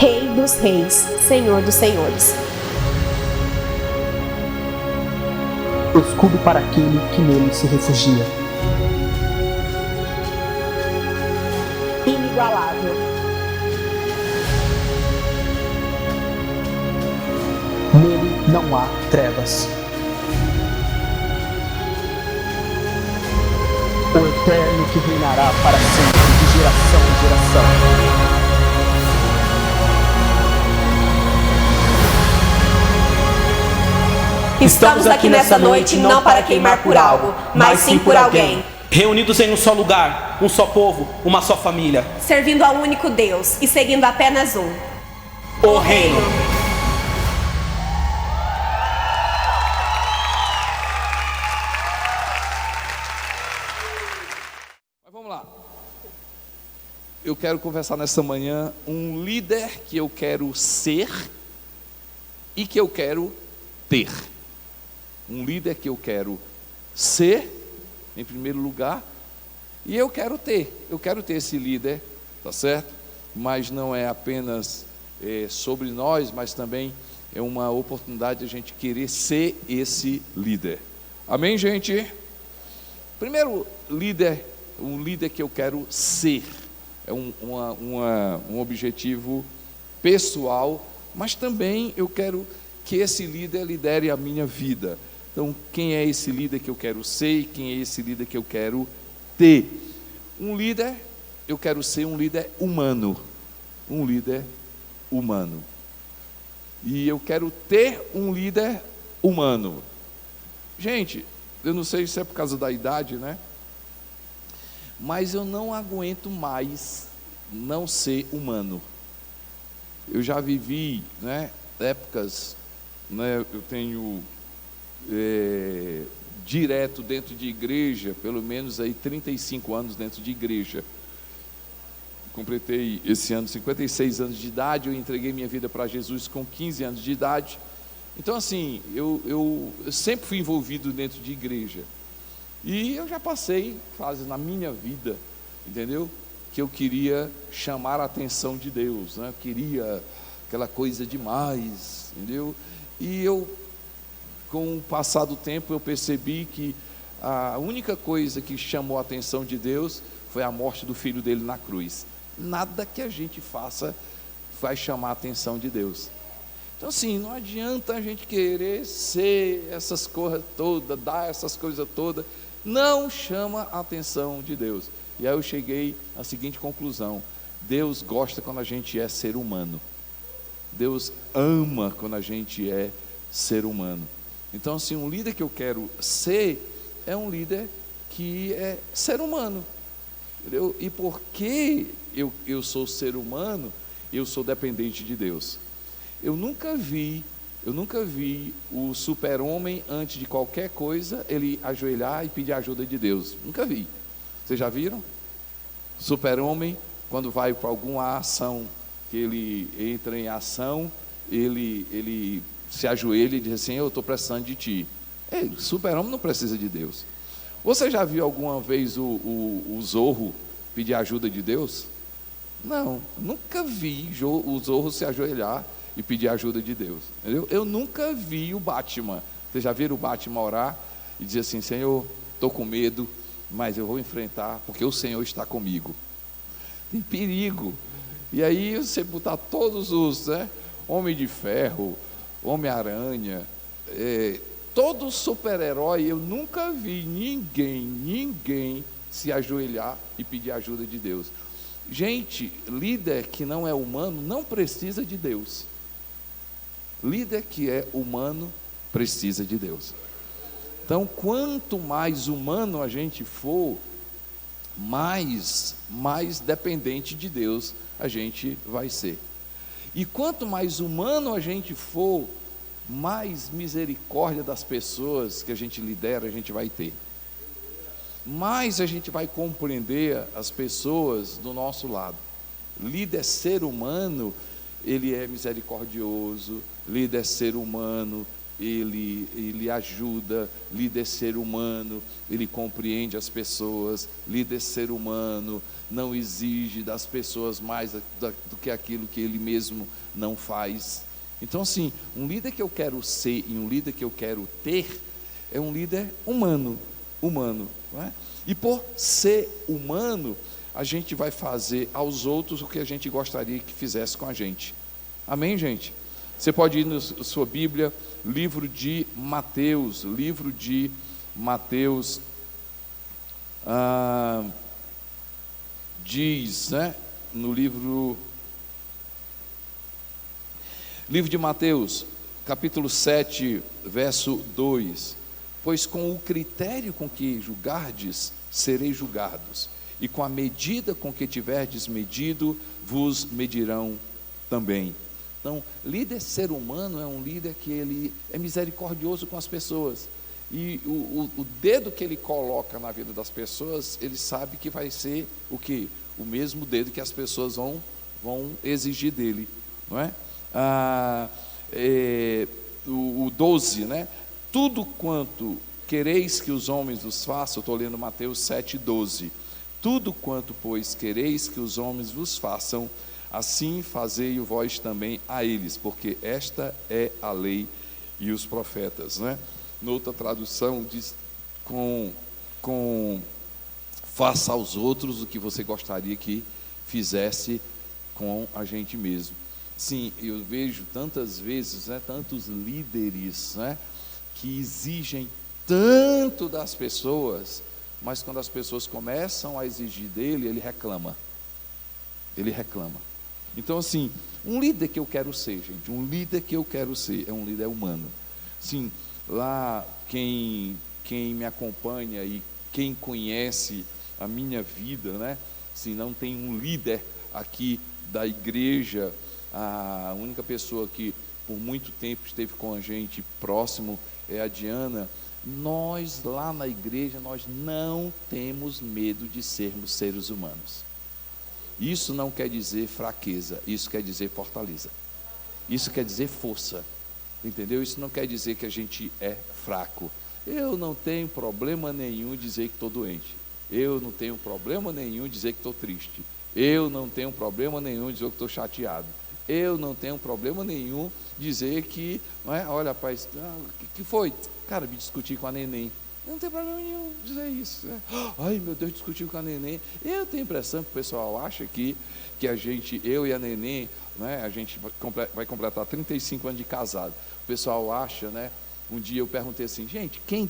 Rei dos reis, Senhor dos senhores. Escudo para aquele que nele se refugia. Inigualável. Nele não há trevas. O eterno que reinará para sempre, de geração em geração. Estamos aqui nessa noite não para queimar por algo, mas sim por alguém. Reunidos em um só lugar, um só povo, uma só família. Servindo ao único Deus e seguindo apenas um: o reino. Mas vamos lá. Eu quero conversar nessa manhã um líder que eu quero ser e que eu quero ter. Um líder que eu quero ser, em primeiro lugar, e eu quero ter esse líder, tá certo? Mas não é apenas sobre nós, mas também é uma oportunidade de a gente querer ser esse líder. Amém, gente? Primeiro líder, um líder que eu quero ser, é um objetivo pessoal, mas também eu quero que esse líder lidere a minha vida. Então, quem é esse líder que eu quero ser e quem é esse líder que eu quero ter? Um líder, eu quero ser um líder humano. Um líder humano. E eu quero ter um líder humano. Gente, eu não sei se é por causa da idade, né? Mas eu não aguento mais não ser humano. Eu já vivi, né, épocas, né, eu tenho direto dentro de igreja, pelo menos aí 35 anos dentro de igreja. Completei esse ano 56 anos de idade, eu entreguei minha vida para Jesus com 15 anos de idade. Então assim, eu sempre fui envolvido dentro de igreja. E eu já passei fases na minha vida, entendeu? Que eu queria chamar a atenção de Deus, né? Eu queria aquela coisa demais, entendeu? E com o passar do tempo, eu percebi que a única coisa que chamou a atenção de Deus foi a morte do filho dele na cruz. Nada que a gente faça vai chamar a atenção de Deus. Então assim, não adianta a gente querer ser essas coisas todas, dar essas coisas todas, não chama a atenção de Deus. E aí eu cheguei à seguinte conclusão: Deus gosta quando a gente é ser humano. Deus ama quando a gente é ser humano. Então assim, um líder que eu quero ser é um líder que é ser humano, entendeu? E porque eu sou ser humano, eu sou dependente de Deus. Eu nunca vi o super-homem, antes de qualquer coisa, ele ajoelhar e pedir ajuda de Deus. Nunca vi. Vocês já viram? Super-homem, quando vai para alguma ação, que ele entra em ação, ele se ajoelha e diz assim: eu estou precisando de ti. Super-homem não precisa de Deus. Você já viu alguma vez o Zorro pedir ajuda de Deus? Não, nunca vi o Zorro se ajoelhar e pedir ajuda de Deus, entendeu? Eu nunca vi o Batman. Vocês já viram o Batman orar e dizer assim: Senhor, estou com medo, mas eu vou enfrentar, porque o Senhor está comigo. Tem perigo. E aí você botar todos os, né, Homem de Ferro, Homem-Aranha, todo super-herói, eu nunca vi ninguém se ajoelhar e pedir ajuda de Deus. Gente, líder que não é humano não precisa de Deus. Líder que é humano precisa de Deus. Então, quanto mais humano a gente for, mais dependente de Deus a gente vai ser. E quanto mais humano a gente for, mais misericórdia das pessoas que a gente lidera a gente vai ter. Mais a gente vai compreender as pessoas do nosso lado. Líder ser humano, ele é misericordioso. Líder ser humano, ele ajuda. Líder ser humano, ele compreende as pessoas. Líder ser humano não exige das pessoas mais do que aquilo que ele mesmo não faz. Então assim, um líder que eu quero ser e um líder que eu quero ter é um líder humano, não é? E por ser humano, a gente vai fazer aos outros o que a gente gostaria que fizesse com a gente. Amém, gente? Você pode ir na sua Bíblia, livro de Mateus, diz, né, no livro de Mateus, capítulo 7, verso 2: pois com o critério com que julgardes, sereis julgados, e com a medida com que tiverdes medido, vos medirão também. Então, líder ser humano é um líder que ele é misericordioso com as pessoas, e o dedo que ele coloca na vida das pessoas, ele sabe que vai ser o quê? O mesmo dedo que as pessoas vão exigir dele, não é? O 12, né? Tudo quanto quereis que os homens vos façam, eu estou lendo Mateus 7,12. Tudo quanto, pois, quereis que os homens vos façam, assim fazei-o vós também a eles, porque esta é a lei e os profetas, né? Noutra tradução diz, faça aos outros o que você gostaria que fizesse com a gente mesmo. Sim, eu vejo tantas vezes, né, tantos líderes, né, que exigem tanto das pessoas, mas quando as pessoas começam a exigir dele, ele reclama. Então assim, um líder que eu quero ser, gente, é um líder humano. Sim, lá quem me acompanha e quem conhece a minha vida, né, assim, não tem um líder aqui da igreja. A única pessoa que por muito tempo esteve com a gente próximo é a Diana. Nós lá na igreja, nós não temos medo de sermos seres humanos. Isso não quer dizer fraqueza, isso quer dizer fortaleza, isso quer dizer força, entendeu? Isso não quer dizer que a gente é fraco. Eu não tenho problema nenhum dizer que estou doente, eu não tenho problema nenhum dizer que estou triste, eu não tenho problema nenhum dizer que estou chateado, eu não tenho problema nenhum dizer que, não é? Olha, rapaz, que foi? Cara, me discuti com a neném. Eu não tenho problema nenhum dizer isso, né? Ai, meu Deus, discutiu com a neném. Eu tenho a impressão que o pessoal acha que a gente, eu e a neném, né, a gente vai completar 35 anos de casado. O pessoal acha, né? Um dia eu perguntei assim, gente, quem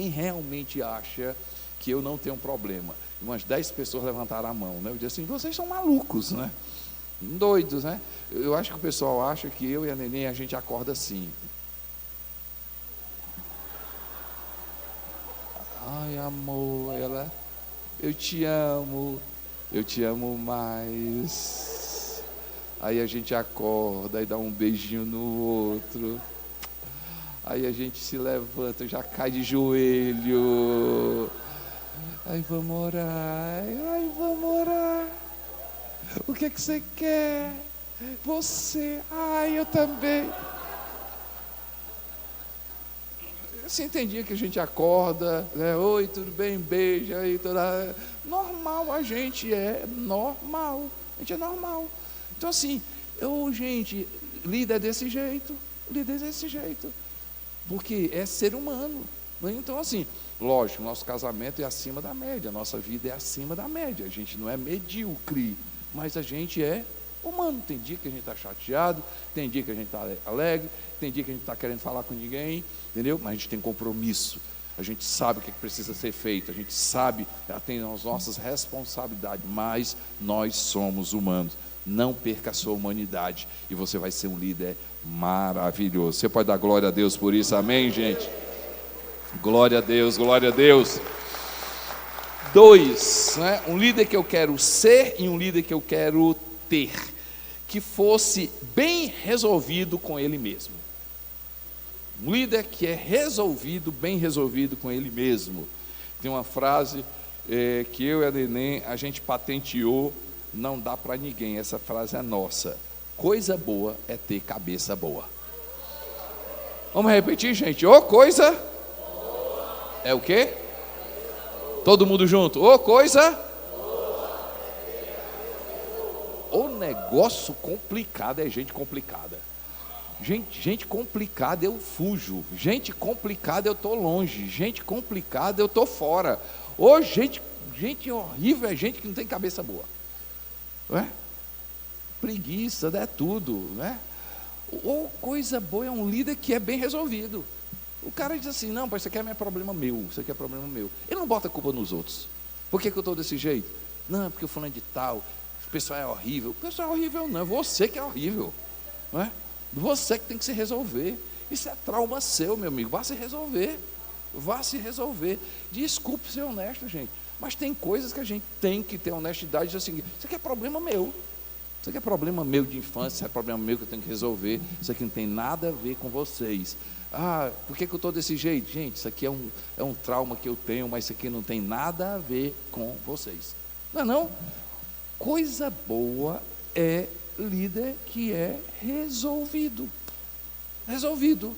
realmente acha que eu não tenho problema? E umas 10 pessoas levantaram a mão, né? Eu disse assim, vocês são malucos, né? Doidos, né? Eu acho que o pessoal acha que eu e a neném, a gente acorda assim. Ai, amor, eu te amo mais. Aí a gente acorda e dá um beijinho no outro. Aí a gente se levanta, já cai de joelho. Aí vamos orar. O que você quer? Você. Ai, eu também. Assim, tem dia que a gente acorda, né? Oi, tudo bem? Beijo aí, toda... Normal, a gente é normal. Então assim, gente, líder desse jeito, porque é ser humano, né? Então assim, lógico, nosso casamento é acima da média, nossa vida é acima da média, a gente não é medíocre, mas a gente é humano. Tem dia que a gente está chateado, tem dia que a gente está alegre, tem dia que a gente está querendo falar com ninguém, entendeu? Mas a gente tem compromisso, a gente sabe o que precisa ser feito, a gente sabe, tem as nossas responsabilidades, mas nós somos humanos. Não perca a sua humanidade e você vai ser um líder maravilhoso. Você pode dar glória a Deus por isso, amém, gente? Glória a Deus, glória a Deus. 2, né? Um líder que eu quero ser e um líder que eu quero ter, que fosse bem resolvido com ele mesmo. Um líder que é bem resolvido com ele mesmo. Tem uma frase que eu e a neném, a gente patenteou, não dá para ninguém, essa frase é nossa: coisa boa é ter cabeça boa. Vamos repetir, gente. Ô coisa. É o quê? Todo mundo junto. Ô coisa. O negócio complicado é gente complicada. Gente complicada eu fujo. Gente complicada eu estou longe. Gente complicada eu estou fora. Ô gente horrível é gente que não tem cabeça boa. Não é? Preguiça, é tudo. Não é? Ou coisa boa é um líder que é bem resolvido. O cara diz assim, não, isso aqui é problema meu, isso aqui é problema meu. Ele não bota a culpa nos outros. Por que eu estou desse jeito? Não, é porque eu fulano de tal, o pessoal é horrível. O pessoal é horrível não, é você que é horrível. Não é? Você que tem que se resolver. Isso é trauma seu, meu amigo. Vá se resolver. Vá se resolver. Desculpe ser honesto, gente. Mas tem coisas que a gente tem que ter honestidade e dizer assim, isso aqui é problema meu. Isso aqui é problema meu de infância, isso é problema meu que eu tenho que resolver. Isso aqui não tem nada a ver com vocês. Ah, por que eu estou desse jeito? Gente, isso aqui é um trauma que eu tenho, mas isso aqui não tem nada a ver com vocês. Não é não? Coisa boa é líder que é resolvido. Resolvido.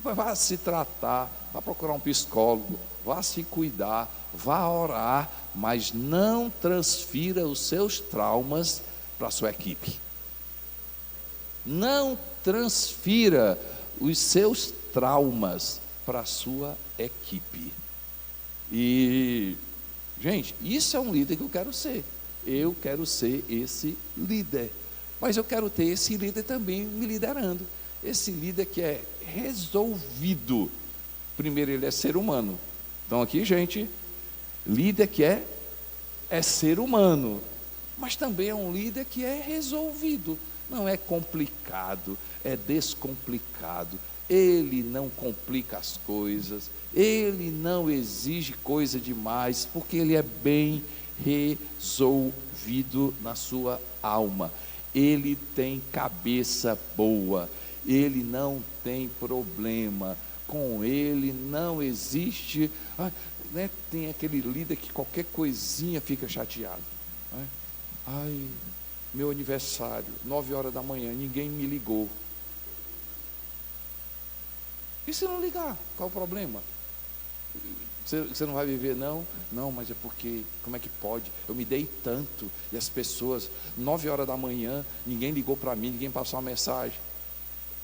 Vá se tratar, vá procurar um psicólogo, vá se cuidar, vá orar, mas não transfira os seus traumas para a sua equipe. Não transfira os seus traumas para a sua equipe. E, gente, isso é um líder que eu quero ser. Eu quero ser esse líder. Mas eu quero ter esse líder também me liderando. Esse líder que é resolvido. Primeiro, ele é ser humano. Então aqui, gente, líder que é ser humano. Mas também é um líder que é resolvido. Não é complicado, é descomplicado. Ele não complica as coisas, ele não exige coisa demais, porque ele é bem resolvido na sua alma. Ele tem cabeça boa, ele não tem problema, com ele não existe. Né, tem aquele líder que qualquer coisinha fica chateado. Né? Ai, meu aniversário, 9 horas da manhã, ninguém me ligou. E se não ligar, qual o problema? Você não vai viver, não? Não, mas é porque, como é que pode? Eu me dei tanto, e as pessoas, 9 horas da manhã, ninguém ligou para mim, ninguém passou uma mensagem.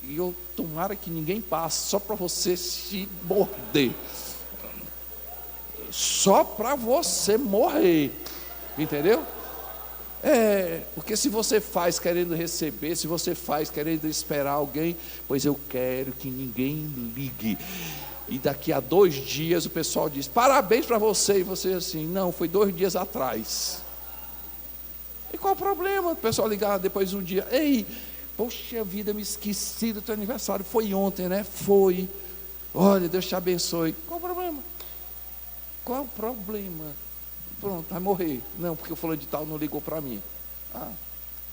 E eu, tomara que ninguém passe, só para você se morder. Só para você morrer. Entendeu? Porque se você faz querendo receber, se você faz querendo esperar alguém, pois eu quero que ninguém ligue. E daqui a 2 dias o pessoal diz, parabéns para você, e você assim, não, foi 2 dias atrás. E qual o problema? O pessoal ligar depois de um dia, ei, poxa vida, me esqueci do teu aniversário, foi ontem, né? Foi. Olha, Deus te abençoe. Qual o problema? Qual o problema? Pronto, vai morrer. Não, porque o fulano de tal não ligou para mim.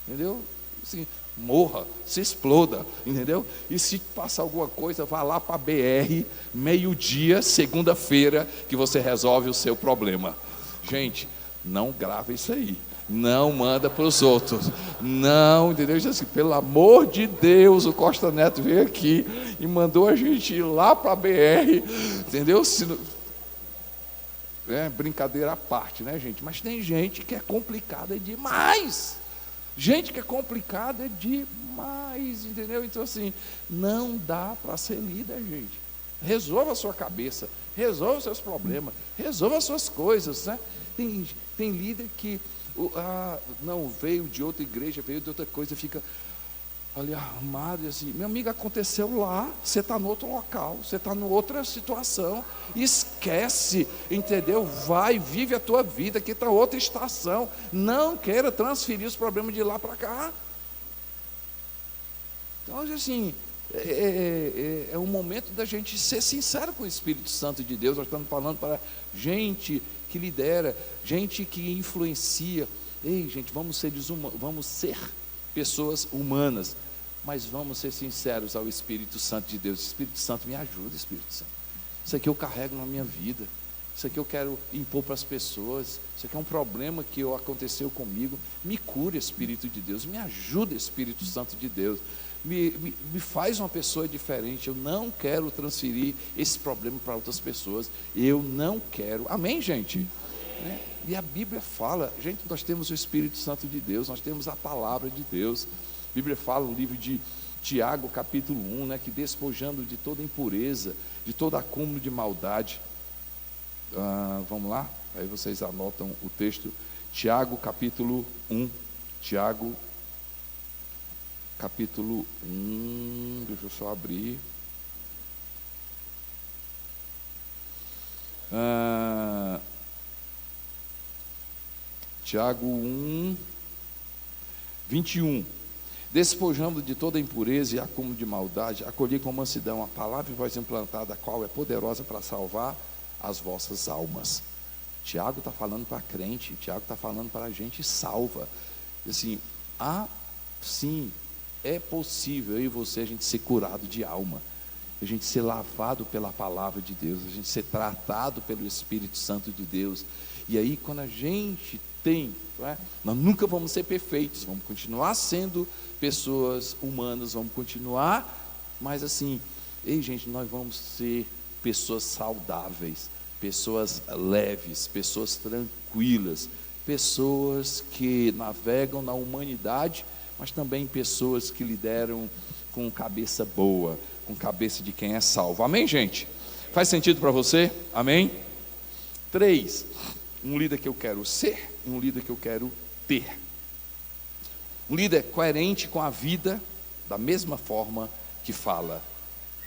Entendeu? Assim, morra, se exploda, entendeu? E se passar alguma coisa, vá lá para a BR, meio-dia, segunda-feira, que você resolve o seu problema. Gente, não grava isso aí. Não manda para os outros. Não, entendeu? Assim, pelo amor de Deus, o Costa Neto veio aqui e mandou a gente ir lá para a BR, entendeu? Brincadeira à parte, né, gente? Mas tem gente que é complicada demais. Gente que é complicada demais, entendeu? Então, assim, não dá para ser líder, gente. Resolva a sua cabeça, resolva os seus problemas, resolva as suas coisas, né? Tem líder que não veio de outra igreja, veio de outra coisa, fica ali armado e assim, meu amigo, aconteceu lá, você está no outro local, você está em outra situação, esquece, entendeu? Vai, vive a tua vida, aqui está outra estação, não queira transferir os problemas de lá para cá. Então, assim, é um momento da gente ser sincero com o Espírito Santo de Deus. Nós estamos falando para gente que lidera, gente que influencia. Ei, gente, vamos ser pessoas humanas, mas vamos ser sinceros ao Espírito Santo de Deus. Espírito Santo, me ajuda, Espírito Santo. Isso aqui eu carrego na minha vida. Isso aqui eu quero impor para as pessoas. Isso aqui é um problema que aconteceu comigo. Me cure, Espírito de Deus. Me ajuda, Espírito Santo de Deus. me faz uma pessoa diferente. Eu não quero transferir esse problema para outras pessoas. Eu não quero. Amém, gente? Né? E a Bíblia fala, gente, nós temos o Espírito Santo de Deus, nós temos a palavra de Deus. A Bíblia fala no livro de Tiago, capítulo 1, né, que despojando de toda impureza, de todo acúmulo de maldade. Vamos lá? Aí vocês anotam o texto. Tiago, capítulo 1. Tiago, capítulo 1, deixa eu só abrir. Tiago 1, 21. Despojando de toda impureza e acúmulo de maldade, acolhi com mansidão a palavra e voz implantada, a qual é poderosa para salvar as vossas almas. Tiago está falando para crente, Tiago está falando para a gente salva. Assim, sim, é possível eu e você a gente ser curado de alma, a gente ser lavado pela palavra de Deus, a gente ser tratado pelo Espírito Santo de Deus. E aí quando a gente tem, nós nunca vamos ser perfeitos, vamos continuar sendo pessoas humanas, vamos continuar, mas assim, ei gente, nós vamos ser pessoas saudáveis, pessoas leves, pessoas tranquilas, pessoas que navegam na humanidade, mas também pessoas que lideram com cabeça boa, com cabeça de quem é salvo. Amém, gente? Faz sentido para você? Amém? 3, um líder que eu quero ser e um líder que eu quero ter. Um líder coerente com a vida, da mesma forma que fala.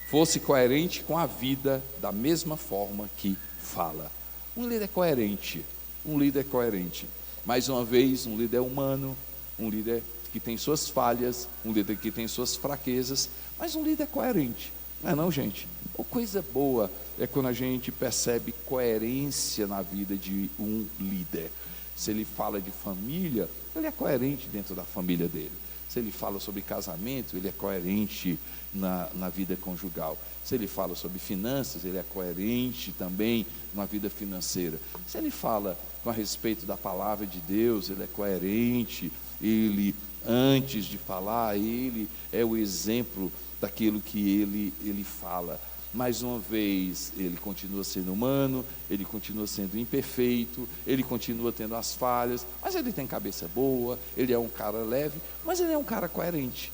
Fosse coerente com a vida, da mesma forma que fala. Um líder coerente. Um líder coerente. Mais uma vez, um líder humano, um líder que tem suas falhas, um líder que tem suas fraquezas, mas um líder coerente. Não é não, gente? Ou coisa boa é quando a gente percebe coerência na vida de um líder. Se ele fala de família, ele é coerente dentro da família dele. Se ele fala sobre casamento, ele é coerente na vida conjugal. Se ele fala sobre finanças, ele é coerente também na vida financeira. Se ele fala a respeito da palavra de Deus, ele é coerente. Ele, antes de falar, ele é o exemplo daquilo que ele fala. Mais uma vez, ele continua sendo humano, ele continua sendo imperfeito, ele continua tendo as falhas, mas ele tem cabeça boa, ele é um cara leve, mas ele é um cara coerente.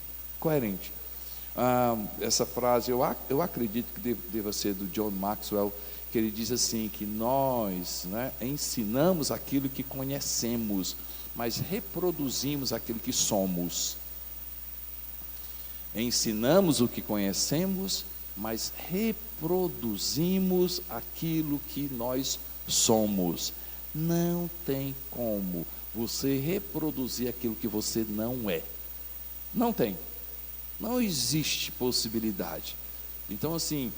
Essa frase, eu acredito que deva ser do John Maxwell, que ele diz assim, que nós, ensinamos aquilo que conhecemos, mas reproduzimos aquilo que somos. Ensinamos o que conhecemos, mas reproduzimos aquilo que nós somos. Não tem como você reproduzir aquilo que você não é. Não tem. Não existe possibilidade. Então assim,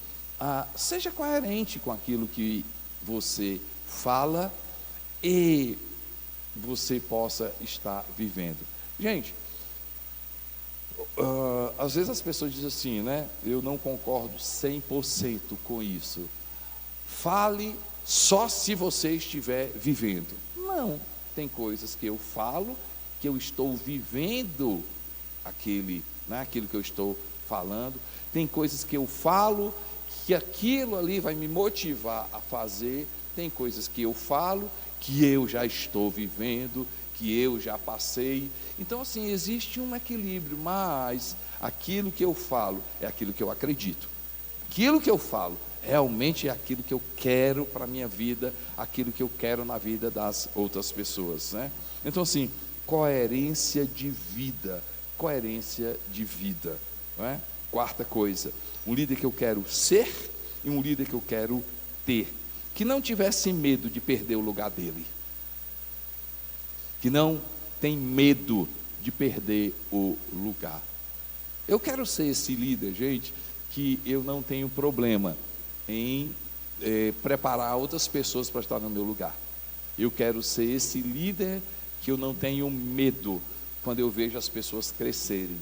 seja coerente com aquilo que você fala e você possa estar vivendo. Gente, às vezes as pessoas dizem assim, eu não concordo 100% com isso. Fale só se você estiver vivendo. Não, tem coisas que eu falo, que eu estou vivendo aquilo que eu estou falando. Tem coisas que eu falo, que aquilo ali vai me motivar a fazer. Tem coisas que eu falo, que eu já estou vivendo, que eu já passei. Então assim, existe um equilíbrio, mas aquilo que eu falo é aquilo que eu acredito. Aquilo que eu falo realmente é aquilo que eu quero para a minha vida, aquilo que eu quero na vida das outras pessoas, Então assim, coerência de vida, Quarta coisa, um líder que eu quero ser e um líder que eu quero ter, que não tivesse medo de perder o lugar dele, que não tem medo de perder o lugar. Eu quero ser esse líder, gente, que eu não tenho problema em preparar outras pessoas para estar no meu lugar. Eu quero ser esse líder que eu não tenho medo quando eu vejo as pessoas crescerem.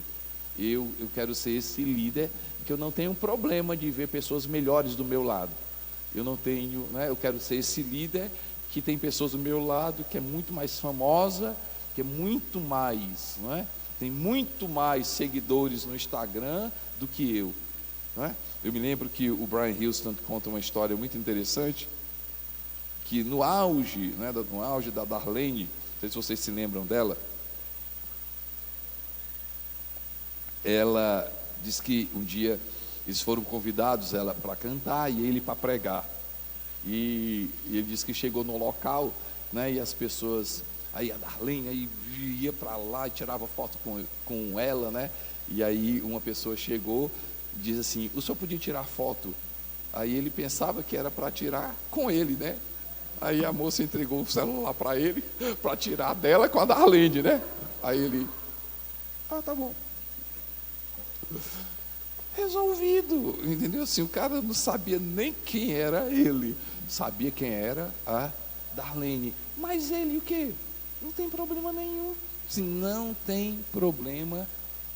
Eu quero ser esse líder que eu não tenho problema de ver pessoas melhores do meu lado. Eu quero ser esse líder que tem pessoas do meu lado que é muito mais famosa, que é muito mais tem muito mais seguidores no Instagram do que eu, não é? Eu me lembro que o Brian Houston conta uma história muito interessante, que no auge, né, no auge da Darlene, não sei se vocês se lembram dela, ela diz que um dia eles foram convidados, ela para cantar e ele para pregar, e ele disse que chegou no local, né, e as pessoas, aí a Darlene aí ia para lá e tirava foto com ela, né, e aí uma pessoa chegou, diz assim: o senhor podia tirar foto? Aí ele pensava que era para tirar com ele, né? Aí a moça entregou o celular para ele, para tirar dela com a Darlene, né? Aí ele, tá bom. Resolvido, entendeu? Assim, o cara não sabia nem quem era ele, sabia quem era a Darlene. Mas ele o quê? Não tem problema nenhum. Se não tem problema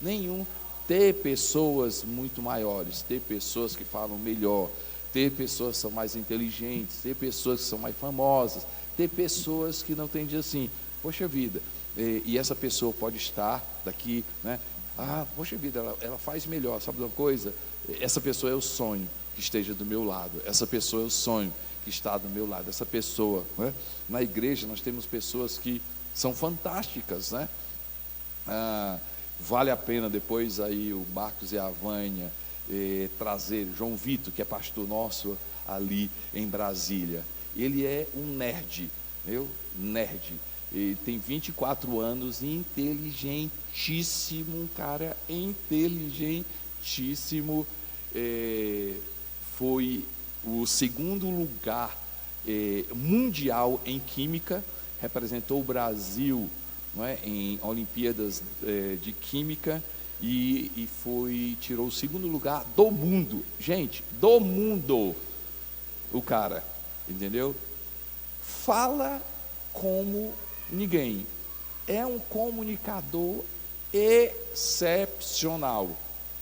nenhum ter pessoas muito maiores, ter pessoas que falam melhor, ter pessoas que são mais inteligentes, ter pessoas que são mais famosas, ter pessoas que não têm de assim, poxa vida, e essa pessoa pode estar daqui, né? Poxa vida, ela faz melhor, sabe de uma coisa? Essa pessoa é o sonho que esteja do meu lado, essa pessoa é o sonho que está do meu lado, essa pessoa, né? Na igreja nós temos pessoas que são fantásticas, né? Vale a pena depois aí o Marcos e a Vânia trazer João Vitor, que é pastor nosso ali em Brasília. Ele é um nerd, nerd. Ele tem 24 anos, inteligentíssimo, um cara inteligentíssimo. Foi o segundo lugar mundial em química, representou o Brasil, não é, em Olimpíadas de Química, e tirou o segundo lugar do mundo, gente, do mundo, o cara, entendeu? Fala como ninguém, é um comunicador excepcional,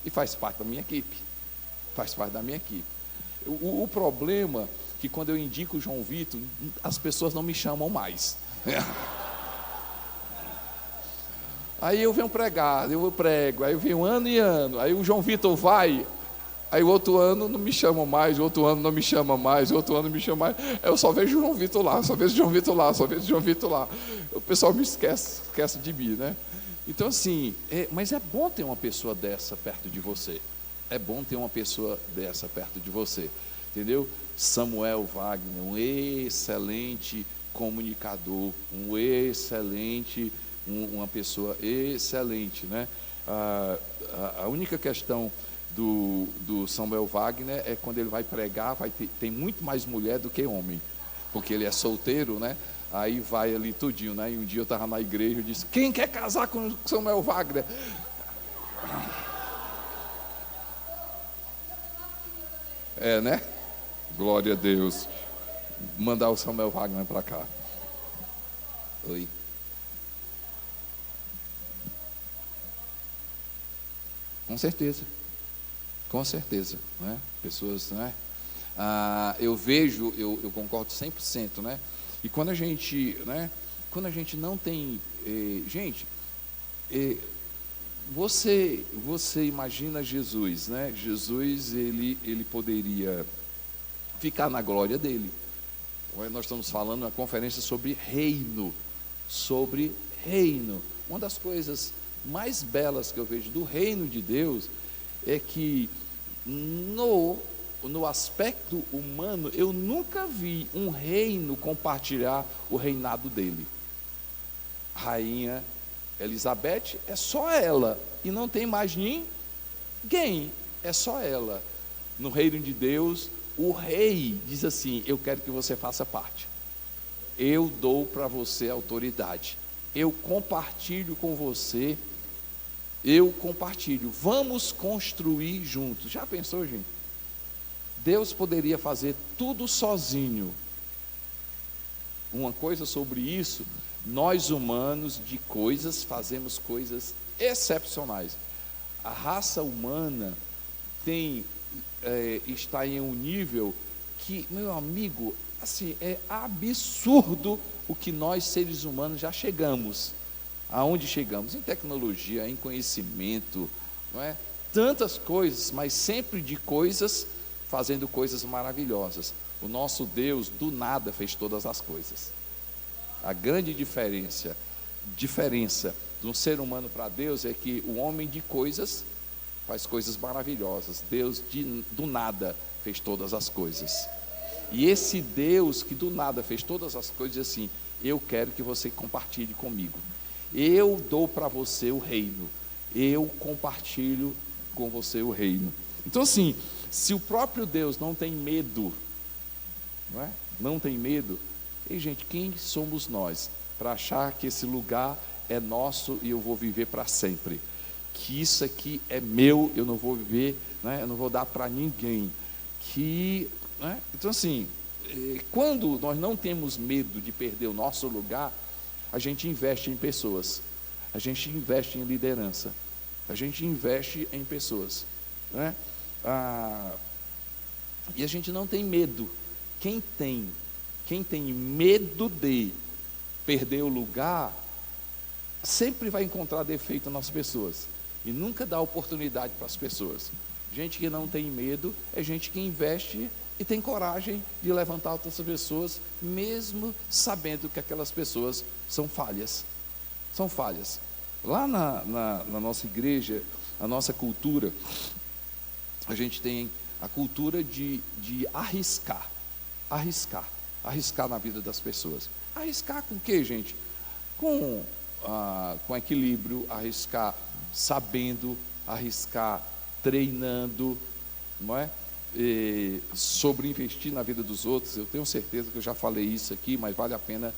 e faz parte da minha equipe, o problema é que quando eu indico o João Vitor, as pessoas não me chamam mais. Aí eu venho pregar, eu prego, aí eu venho ano e ano, aí o João Vitor vai, aí o outro ano não me chama mais, o outro ano não me chama mais, o outro ano me chama mais, eu só vejo o João Vitor lá, só vejo o João Vitor lá, só vejo o João Vitor lá, o pessoal me esquece de mim, né? Então assim, mas é bom ter uma pessoa dessa perto de você, entendeu? Samuel Wagner, um excelente comunicador, uma pessoa excelente, né? A única questão do Samuel Wagner é quando ele vai pregar, tem muito mais mulher do que homem, porque ele é solteiro, né? Aí vai ali tudinho, né? E um dia eu estava na igreja e disse: quem quer casar com Samuel Wagner? Né? Glória a Deus. Mandar o Samuel Wagner para cá. Oi. Com certeza, né? Pessoas, né? Eu vejo, eu concordo 100%, né? E quando a gente não tem, gente, você imagina Jesus, né? Jesus, ele poderia ficar na glória dele. Nós estamos falando uma conferência sobre reino, Uma das coisas mais belas que eu vejo do reino de Deus é que no aspecto humano eu nunca vi um reino compartilhar o reinado dele. Rainha Elizabeth é só ela e não tem mais ninguém, é só ela. No reino de Deus, o rei diz assim: eu quero que você faça parte, eu dou para você autoridade, eu compartilho com você, vamos construir juntos. Já pensou, gente? Deus poderia fazer tudo sozinho. Uma coisa sobre isso, nós humanos fazemos coisas excepcionais. A raça humana está em um nível que, meu amigo, assim, é absurdo o que nós seres humanos já chegamos. Aonde chegamos? Em tecnologia, em conhecimento, não é? Tantas coisas, mas sempre de coisas, fazendo coisas maravilhosas. O nosso Deus do nada fez todas as coisas. A grande diferença de um ser humano para Deus é que o homem de coisas faz coisas maravilhosas. Deus do nada fez todas as coisas. E esse Deus que do nada fez todas as coisas, assim, eu quero que você compartilhe comigo. Eu dou para você o reino. Eu compartilho com você o reino. Então, assim, se o próprio Deus não tem medo, não é? Não tem medo. E, gente, quem somos nós para achar que esse lugar é nosso e eu vou viver para sempre? Que isso aqui é meu, eu não vou viver, né? Eu não vou dar para ninguém. Né? Então, assim, quando nós não temos medo de perder o nosso lugar, a gente investe em pessoas, a gente investe em liderança, a gente investe em pessoas, né? E a gente não tem medo. Quem tem medo de perder o lugar, sempre vai encontrar defeito nas pessoas e nunca dá oportunidade para as pessoas. Gente que não tem medo é gente que investe e tem coragem de levantar outras pessoas, mesmo sabendo que aquelas pessoas são falhas. São falhas. Lá na nossa igreja, a nossa cultura, a gente tem a cultura de arriscar na vida das pessoas. Arriscar com o quê, gente? Com equilíbrio, arriscar sabendo, arriscar treinando, não é? Sobre investir na vida dos outros. Eu tenho certeza que eu já falei isso aqui, mas vale a pena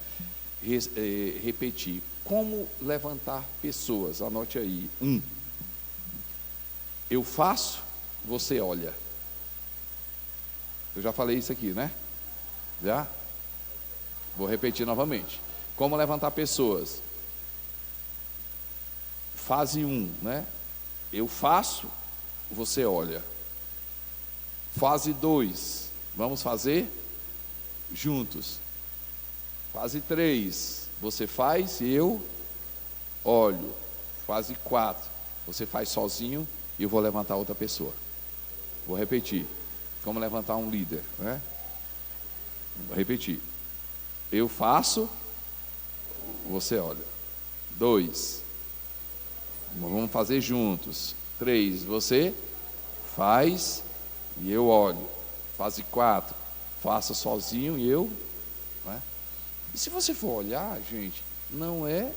repetir. Como levantar pessoas? Anote aí. Eu faço, você olha. Eu já falei isso aqui, né? Já? Vou repetir novamente. Como levantar pessoas? Fase 1, né? Eu faço, você olha. Fase 2, vamos fazer juntos. Fase 3, você faz e eu olho. Fase 4, você faz sozinho e eu vou levantar outra pessoa. Vou repetir. Como levantar um líder, né? Vou repetir. Eu faço, você olha. 2, vamos fazer juntos. 3, você faz e eu olho. Fase 4, faça sozinho e eu, né? E se você for olhar, gente, não é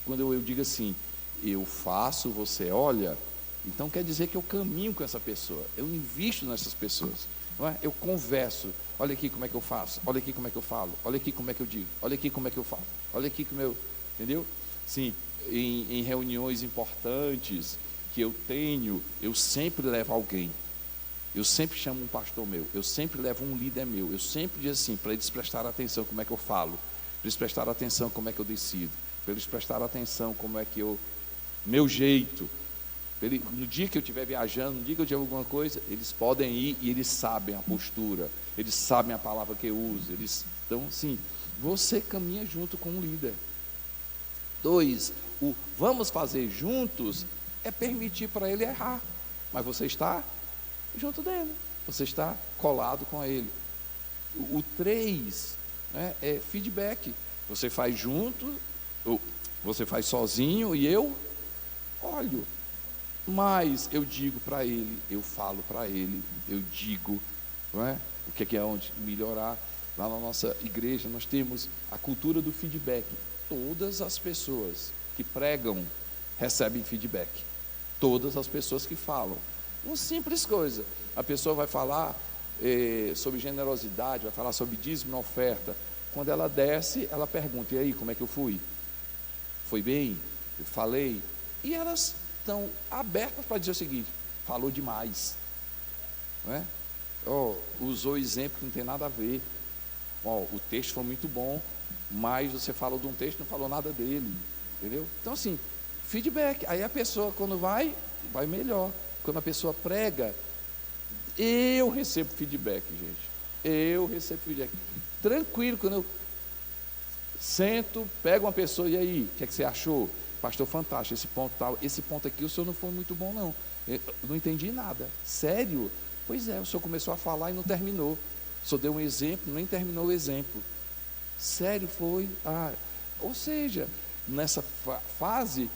quando eu digo assim, eu faço, você olha, então quer dizer que eu caminho com essa pessoa, eu invisto nessas pessoas, não é? Eu converso, olha aqui como é que eu faço, olha aqui como é que eu falo, olha aqui como é que eu digo, olha aqui como é que eu falo, olha aqui como eu, entendeu? Sim, em reuniões importantes que eu tenho, eu sempre levo alguém. Eu sempre chamo um pastor meu, eu sempre levo um líder meu, eu sempre digo assim, para eles prestarem atenção como é que eu falo, para eles prestarem atenção como é que eu decido, para eles prestarem atenção como é que eu, meu jeito, no dia que eu estiver viajando, no dia que eu tiver alguma coisa, eles podem ir e eles sabem a postura, eles sabem a palavra que eu uso, então sim, você caminha junto com um líder. 2, o vamos fazer juntos é permitir para ele errar, mas você está junto dele, você está colado com ele. O 3, né, é feedback. Você faz junto, você faz sozinho e eu olho. Mas eu digo para ele, eu falo para ele, eu digo, não é? O que é onde melhorar. Lá na nossa igreja nós temos a cultura do feedback. Todas as pessoas que pregam recebem feedback. Todas as pessoas que falam. Uma simples coisa, a pessoa vai falar sobre generosidade, vai falar sobre dízimo na oferta. Quando ela desce, ela pergunta, e aí, como é que eu fui? Foi bem? Eu falei? E elas estão abertas para dizer o seguinte, falou demais, não é? Usou exemplo que não tem nada a ver. O texto foi muito bom, mas você falou de um texto, não falou nada dele, entendeu? Então assim, feedback, aí a pessoa quando vai melhor. Quando a pessoa prega, eu recebo feedback, gente. Eu recebo feedback. Tranquilo, Sento, pego uma pessoa, e aí, o que é que você achou? Pastor, fantástico, esse ponto tal, esse ponto aqui o senhor não foi muito bom não, eu não entendi nada. Sério? Pois é, o senhor começou a falar e não terminou, o senhor deu um exemplo, nem terminou o exemplo. Sério, foi? Ou seja, nessa fase,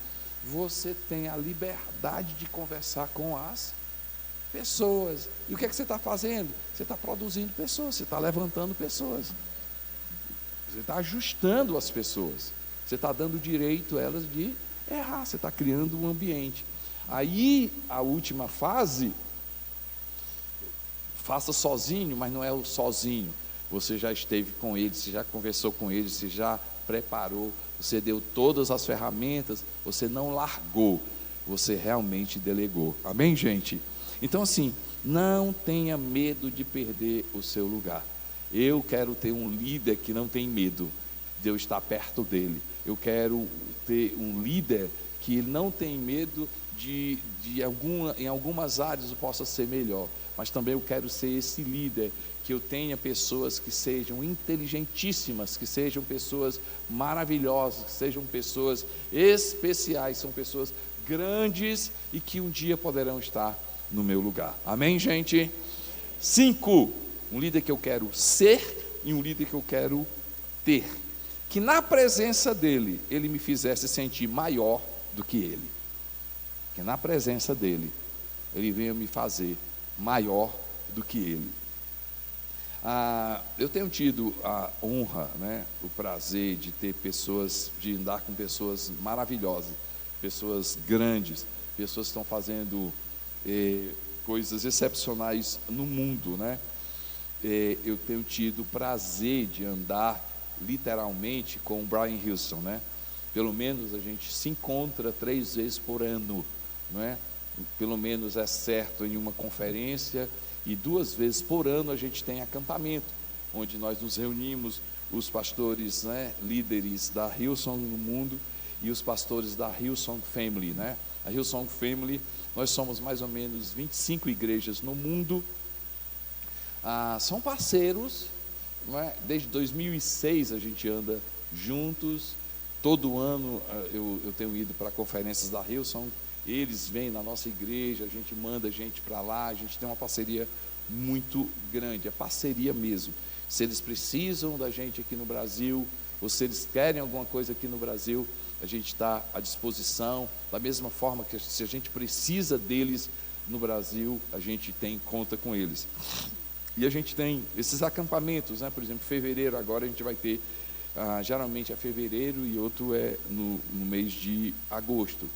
você tem a liberdade de conversar com as pessoas. E o que é que você está fazendo? Você está produzindo pessoas, você está levantando pessoas, você está ajustando as pessoas, você está dando direito a elas de errar, você está criando um ambiente. Aí, a última fase, faça sozinho, mas não é o sozinho. Você já esteve com eles, você já conversou com eles, você já preparou, você deu todas as ferramentas, você não largou, você realmente delegou. Amém, gente? Então, assim, não tenha medo de perder o seu lugar. Eu quero ter um líder que não tem medo de eu estar perto dele. Eu quero ter um líder que ele não tem medo em algumas áreas eu possa ser melhor, mas também eu quero ser esse líder que eu tenha pessoas que sejam inteligentíssimas, que sejam pessoas maravilhosas, que sejam pessoas especiais, são pessoas grandes e que um dia poderão estar no meu lugar. Amém, gente? 5, um líder que eu quero ser e um líder que eu quero ter, que na presença dele, ele me fizesse sentir maior do que ele, que na presença dele, ele venha me fazer maior do que ele. Eu tenho tido a honra, o prazer de ter pessoas, de andar com pessoas maravilhosas, pessoas grandes, pessoas que estão fazendo coisas excepcionais no mundo, eu tenho tido o prazer de andar literalmente com o Brian Wilson, pelo menos a gente se encontra 3 vezes por ano, pelo menos é certo, em uma conferência, e 2 vezes por ano a gente tem acampamento, onde nós nos reunimos, os pastores, líderes da Hillsong no mundo, e os pastores da Hillsong Family, a Hillsong Family, nós somos mais ou menos 25 igrejas no mundo, são parceiros, desde 2006 a gente anda juntos, todo ano eu tenho ido para conferências da Hillsong, eles vêm na nossa igreja, a gente manda gente para lá, a gente tem uma parceria muito grande, é parceria mesmo. Se eles precisam da gente aqui no Brasil, ou se eles querem alguma coisa aqui no Brasil, a gente está à disposição, da mesma forma que se a gente precisa deles no Brasil, a gente conta com eles. E a gente tem esses acampamentos, por exemplo, em fevereiro agora a gente vai ter, geralmente é fevereiro e outro é no mês de agosto.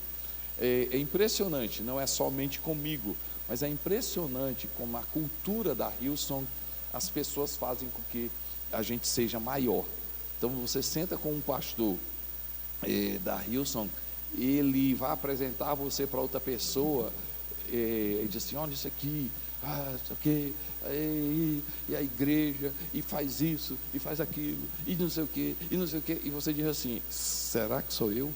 É impressionante, não é somente comigo, mas é impressionante como a cultura da Hillsong, as pessoas fazem com que a gente seja maior. Então você senta com um pastor da Hillsong, ele vai apresentar você para outra pessoa, e diz assim, olha isso aqui, isso aqui, e a igreja, e faz isso, e faz aquilo, e não sei o que, e não sei o que, e você diz assim, será que sou eu?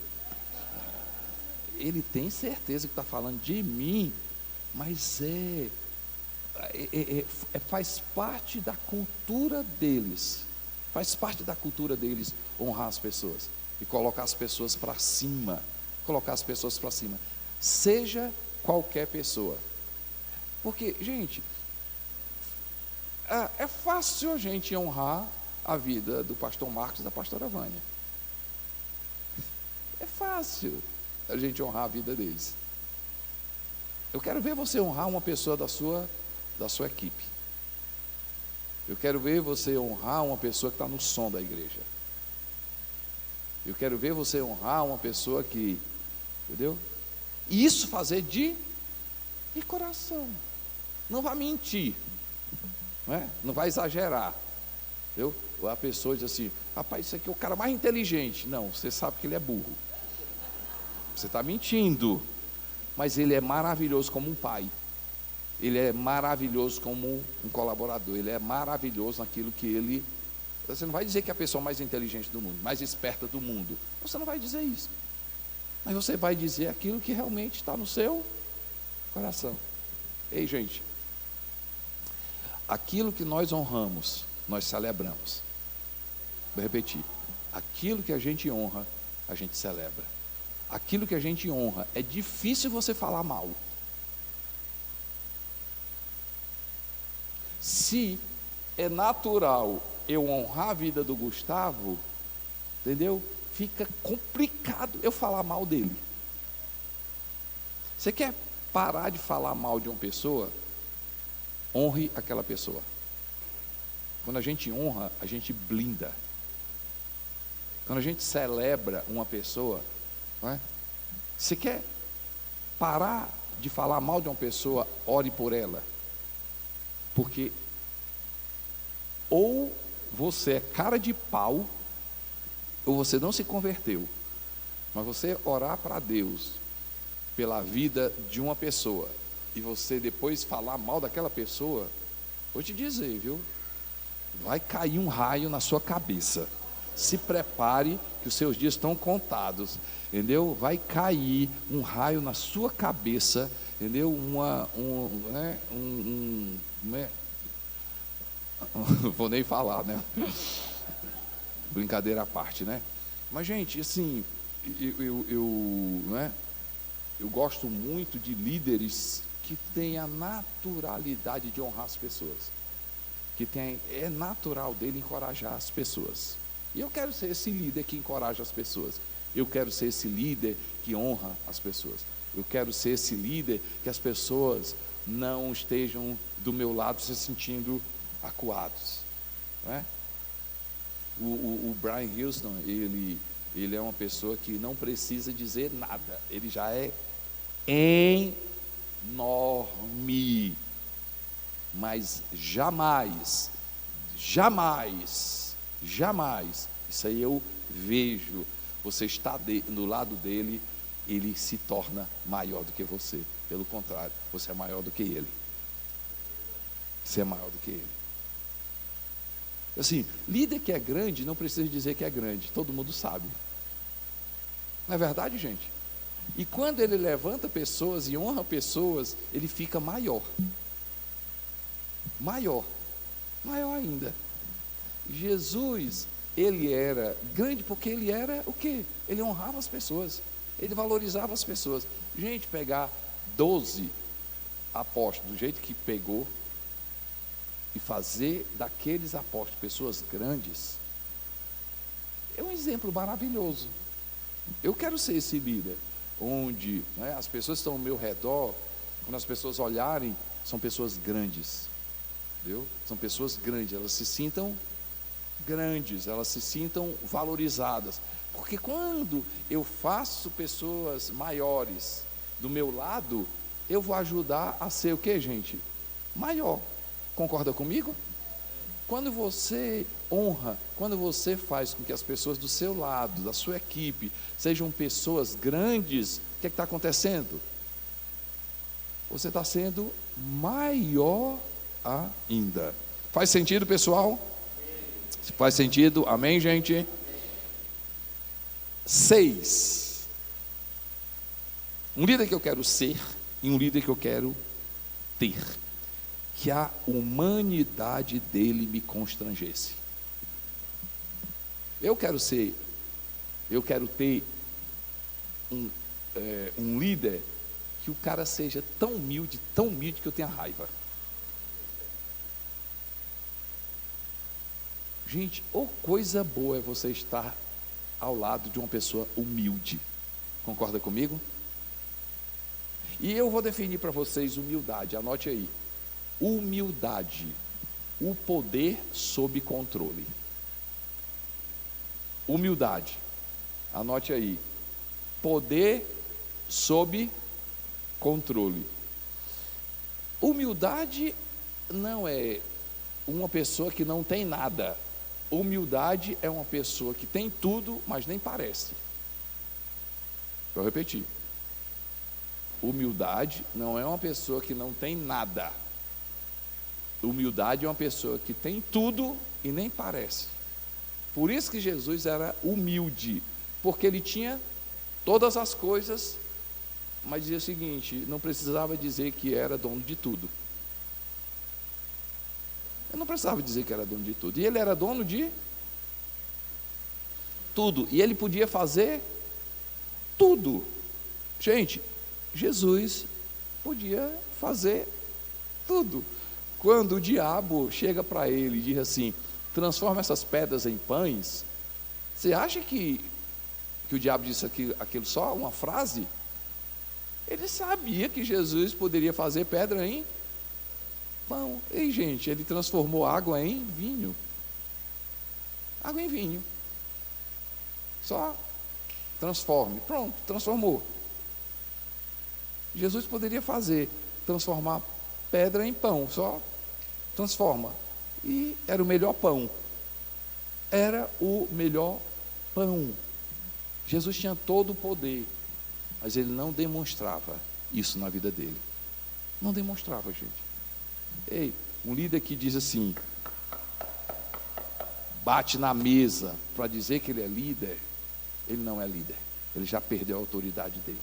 Ele tem certeza que está falando de mim, mas faz parte da cultura deles, honrar as pessoas, e colocar as pessoas para cima, seja qualquer pessoa, porque, gente, é fácil a gente honrar a vida do pastor Marcos e da pastora Vânia, é fácil a gente honrar a vida deles. Eu quero ver você honrar uma pessoa da sua equipe. Eu quero ver você honrar uma pessoa que está no som da igreja. Eu quero ver você honrar uma pessoa que, entendeu? E isso fazer de coração. Não vai mentir, não vai exagerar, entendeu? A pessoa diz assim, rapaz, isso aqui é o cara mais inteligente. Não, você sabe que ele é burro. Você está mentindo, mas ele é maravilhoso como um pai, ele é maravilhoso como um colaborador, ele é maravilhoso naquilo que ele... Você não vai dizer que é a pessoa mais inteligente do mundo, mais esperta do mundo, você não vai dizer isso, mas você vai dizer aquilo que realmente está no seu coração. Ei, gente, aquilo que nós honramos, nós celebramos. Vou repetir, Aquilo que a gente honra, a gente celebra. Aquilo que a gente honra, é difícil você falar mal. Se é natural eu honrar a vida do Gustavo, entendeu? Fica complicado eu falar mal dele. Você quer parar de falar mal de uma pessoa? Honre aquela pessoa. Quando a gente honra, a gente blinda. Quando a gente celebra uma pessoa, não é? Você quer parar de falar mal de uma pessoa? Ore por ela. Porque ou você é cara de pau, ou você não se converteu. Mas você orar para Deus pela vida de uma pessoa e você depois falar mal daquela pessoa, vou te dizer, viu? Vai cair um raio na sua cabeça. Se prepare que os seus dias estão contados, entendeu? Vai cair um raio na sua cabeça, entendeu? Não vou nem falar, né? Brincadeira à parte, né? Mas, gente, assim, eu gosto muito de líderes que têm a naturalidade de honrar as pessoas, é natural dele encorajar as pessoas. E eu quero ser esse líder que encoraja as pessoas. Eu quero ser esse líder que honra as pessoas. Eu quero ser esse líder que as pessoas não estejam do meu lado se sentindo acuados, não é? O Brian Houston, ele é uma pessoa que não precisa dizer nada, ele já é enorme, mas jamais, isso aí eu vejo, você está do lado dele, ele se torna maior do que você. Pelo contrário, você é maior do que ele. Você é maior do que ele. Assim, líder que é grande não precisa dizer que é grande, todo mundo sabe. Não é verdade, gente? E quando ele levanta pessoas e honra pessoas, ele fica maior. Maior ainda. Jesus, ele era grande porque ele era o quê? Ele honrava as pessoas, ele valorizava as pessoas. Gente, pegar 12 apóstolos do jeito que pegou e fazer daqueles apóstolos pessoas grandes, é um exemplo maravilhoso. Eu quero ser esse líder, onde as pessoas estão ao meu redor, quando as pessoas olharem, são pessoas grandes, entendeu? São pessoas grandes, elas se sintam grandes, elas se sintam valorizadas, porque quando eu faço pessoas maiores do meu lado, eu vou ajudar a ser o que, gente? Maior. Concorda comigo? Quando você honra, quando você faz com que as pessoas do seu lado, da sua equipe, sejam pessoas grandes, o que está acontecendo? Você está sendo maior ainda. Faz sentido, pessoal? Se faz sentido, amém, gente? 6. Um líder que eu quero ser e um líder que eu quero ter. Que a humanidade dele me constrangesse. Eu quero ter um líder que o cara seja tão humilde que eu tenha raiva. Gente, coisa boa é você estar ao lado de uma pessoa humilde. Concorda comigo? E eu vou definir para vocês humildade, anote aí. Humildade, o poder sob controle. Humildade, anote aí. Poder sob controle. Humildade não é uma pessoa que não tem nada. Humildade é uma pessoa que tem tudo, mas nem parece. Vou repetir. Humildade não é uma pessoa que não tem nada. Humildade é uma pessoa que tem tudo e nem parece. Por isso que Jesus era humilde, porque ele tinha todas as coisas, mas dizia o seguinte: não precisava dizer que era dono de tudo. Ele não precisava dizer que era dono de tudo. E ele era dono de tudo. E ele podia fazer tudo. Gente, Jesus podia fazer tudo. Quando o diabo chega para ele e diz assim: transforma essas pedras em pães, você acha que o diabo disse aquilo só uma frase? Ele sabia que Jesus poderia fazer pedra em pão. E gente, ele transformou água em vinho. Água em vinho. Só transforme. Pronto, transformou. Jesus poderia transformar pedra em pão, só transforma. E era o melhor pão. Era o melhor pão. Jesus tinha todo o poder, mas ele não demonstrava isso na vida dele. Não demonstrava, gente. Ei, um líder que diz assim, bate na mesa para dizer que ele é líder, ele não é líder. Ele já perdeu a autoridade dele.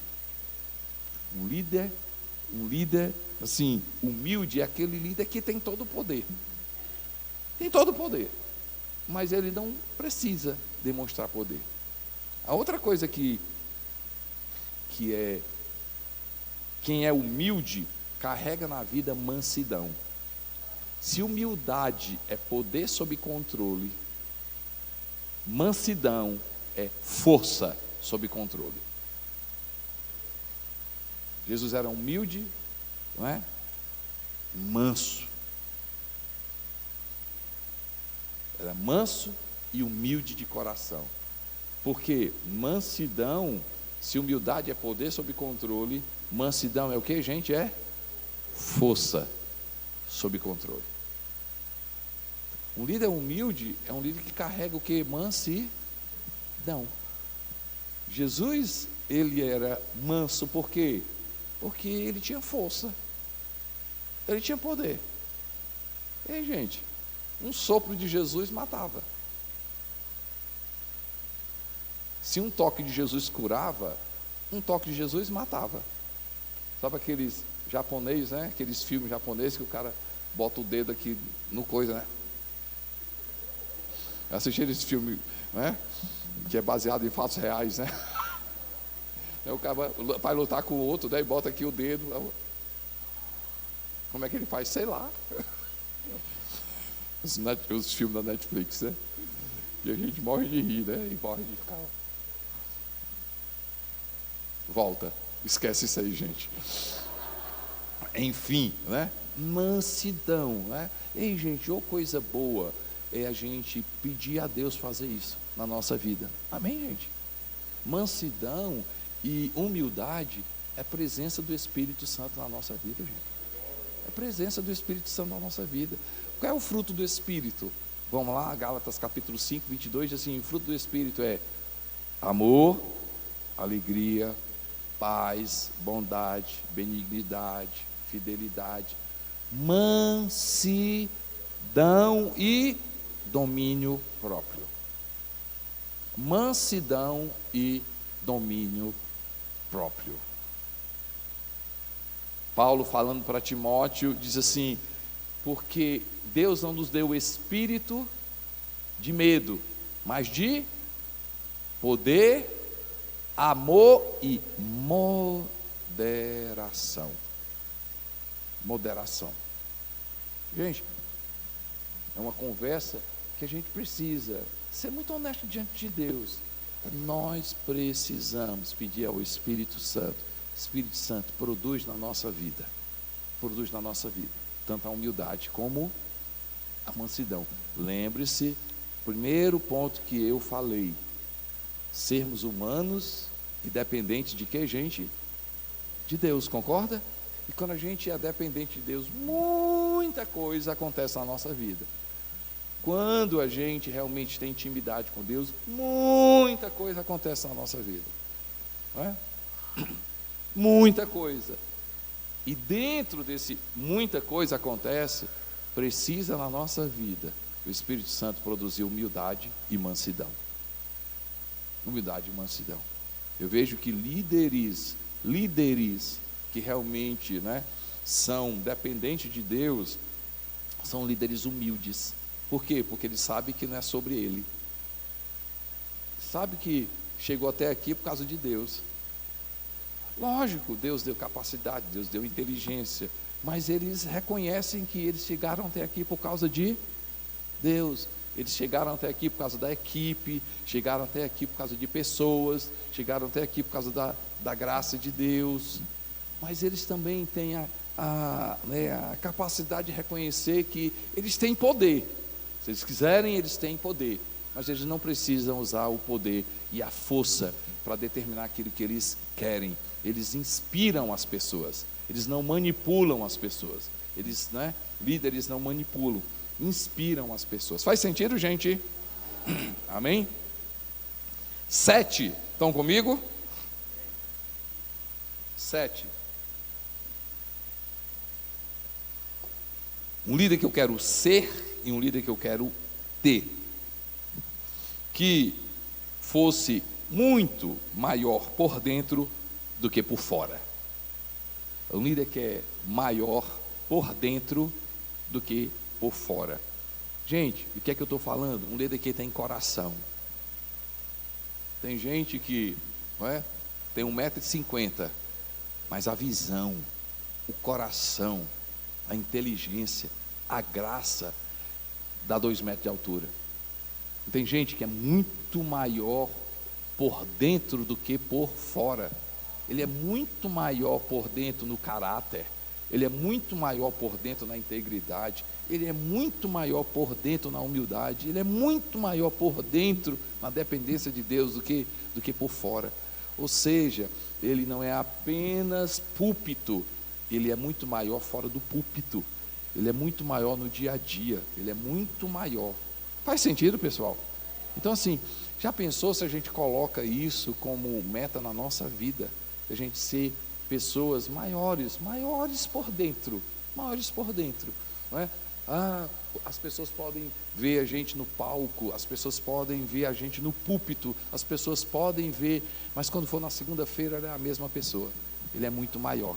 Um líder assim, humilde, é aquele líder que tem todo o poder. Tem todo o poder. Mas ele não precisa demonstrar poder. A outra coisa que é, quem é humilde, carrega na vida mansidão. Se humildade é poder sob controle, mansidão é força sob controle. Jesus era humilde, não é? Manso. Era manso e humilde de coração. Porque mansidão, se humildade é poder sob controle, mansidão é o que, gente? É força sob controle. Um líder humilde é um líder que carrega o que? Mansidão. Jesus, ele era manso, por quê? Porque ele tinha força, ele tinha poder. E aí, gente, um sopro de Jesus matava. Se um toque de Jesus curava, um toque de Jesus matava. Sabe aqueles japoneses, né? Aqueles filmes japoneses que o cara bota o dedo aqui no coisa, né? Assistiram esse filme, né? Que é baseado em fatos reais, né? O cara vai lutar com o outro, daí bota aqui o dedo. Como é que ele faz? Sei lá. Os filmes da Netflix, né? E a gente morre de rir, né? E morre de ficar. Volta. Esquece isso aí, gente. Enfim, né? Mansidão, né? Ei, gente, ou coisa boa é a gente pedir a Deus fazer isso na nossa vida. Amém, gente? Mansidão e humildade é presença do Espírito Santo na nossa vida, gente. É presença do Espírito Santo na nossa vida. Qual é o fruto do Espírito? Vamos lá, Gálatas capítulo 5, 22, diz assim: o fruto do Espírito é amor, alegria, paz, bondade, benignidade, fidelidade, mansidão e domínio próprio. Mansidão e domínio próprio. Paulo, falando para Timóteo, diz assim: porque Deus não nos deu o espírito de medo, mas de poder, amor e moderação. Moderação. Gente, é uma conversa que a gente precisa ser muito honesto diante de Deus. Nós precisamos pedir ao Espírito Santo: Espírito Santo, produz na nossa vida. Produz na nossa vida tanto a humildade como a mansidão. Lembre-se, primeiro ponto que eu falei: sermos humanos e dependentes de que, gente? De Deus, concorda? E quando a gente é dependente de Deus, muita coisa acontece na nossa vida. Quando a gente realmente tem intimidade com Deus, muita coisa acontece na nossa vida, não é? Muita coisa. E dentro desse muita coisa acontece, precisa na nossa vida o Espírito Santo produzir humildade e mansidão. Humildade e mansidão. Eu vejo que líderes que realmente, né, são dependentes de Deus, são líderes humildes. Por quê? Porque ele sabe que não é sobre ele. sabe que chegou até aqui por causa de Deus. Lógico, Deus deu capacidade, Deus deu inteligência, mas eles reconhecem que eles chegaram até aqui por causa de Deus. Eles chegaram até aqui por causa da equipe, chegaram até aqui por causa de pessoas, chegaram até aqui por causa da graça de Deus. Mas eles também têm a capacidade de reconhecer que eles têm poder. Se eles quiserem, eles têm poder, mas eles não precisam usar o poder e a força para determinar aquilo que eles querem. Eles inspiram as pessoas, eles não manipulam as pessoas. Eles, líderes não manipulam, inspiram as pessoas. Faz sentido, gente? Amém? 7, estão comigo? 7. Um líder que eu quero ser e um líder que eu quero ter, que fosse muito maior por dentro do que por fora. Um líder que é maior por dentro do que por fora. Gente, o que é que eu estou falando? Um líder que tem coração. Tem gente que tem 1,50 m, mas a visão, o coração, a inteligência, a graça dá 2 metros de altura. Tem gente que é muito maior por dentro do que por fora. Ele é muito maior por dentro no caráter, ele é muito maior por dentro na integridade, ele é muito maior por dentro na humildade, ele é muito maior por dentro na dependência de Deus do que por fora. Ou seja, ele não é apenas púlpito, ele é muito maior fora do púlpito, ele é muito maior no dia a dia, ele é muito maior. Faz sentido, pessoal? Então assim, já pensou se a gente coloca isso como meta na nossa vida? A gente ser pessoas maiores por dentro, não é? As pessoas podem ver a gente no palco, as pessoas podem ver a gente no púlpito, as pessoas podem ver, mas quando for na segunda-feira, ele é a mesma pessoa, ele é muito maior,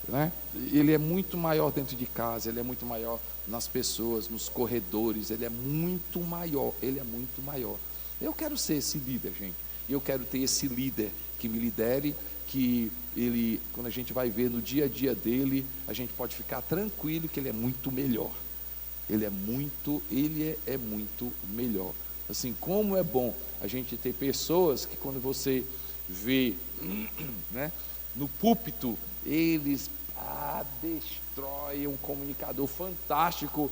né? Ele é muito maior dentro de casa, ele é muito maior nas pessoas, nos corredores, ele é muito maior. Eu quero ser esse líder, gente, eu quero ter esse líder que me lidere, que ele, quando a gente vai ver no dia a dia dele, a gente pode ficar tranquilo que ele é muito melhor. Ele é muito melhor. Assim, como é bom a gente ter pessoas que quando você vê, né, no púlpito, eles destroem um comunicador fantástico,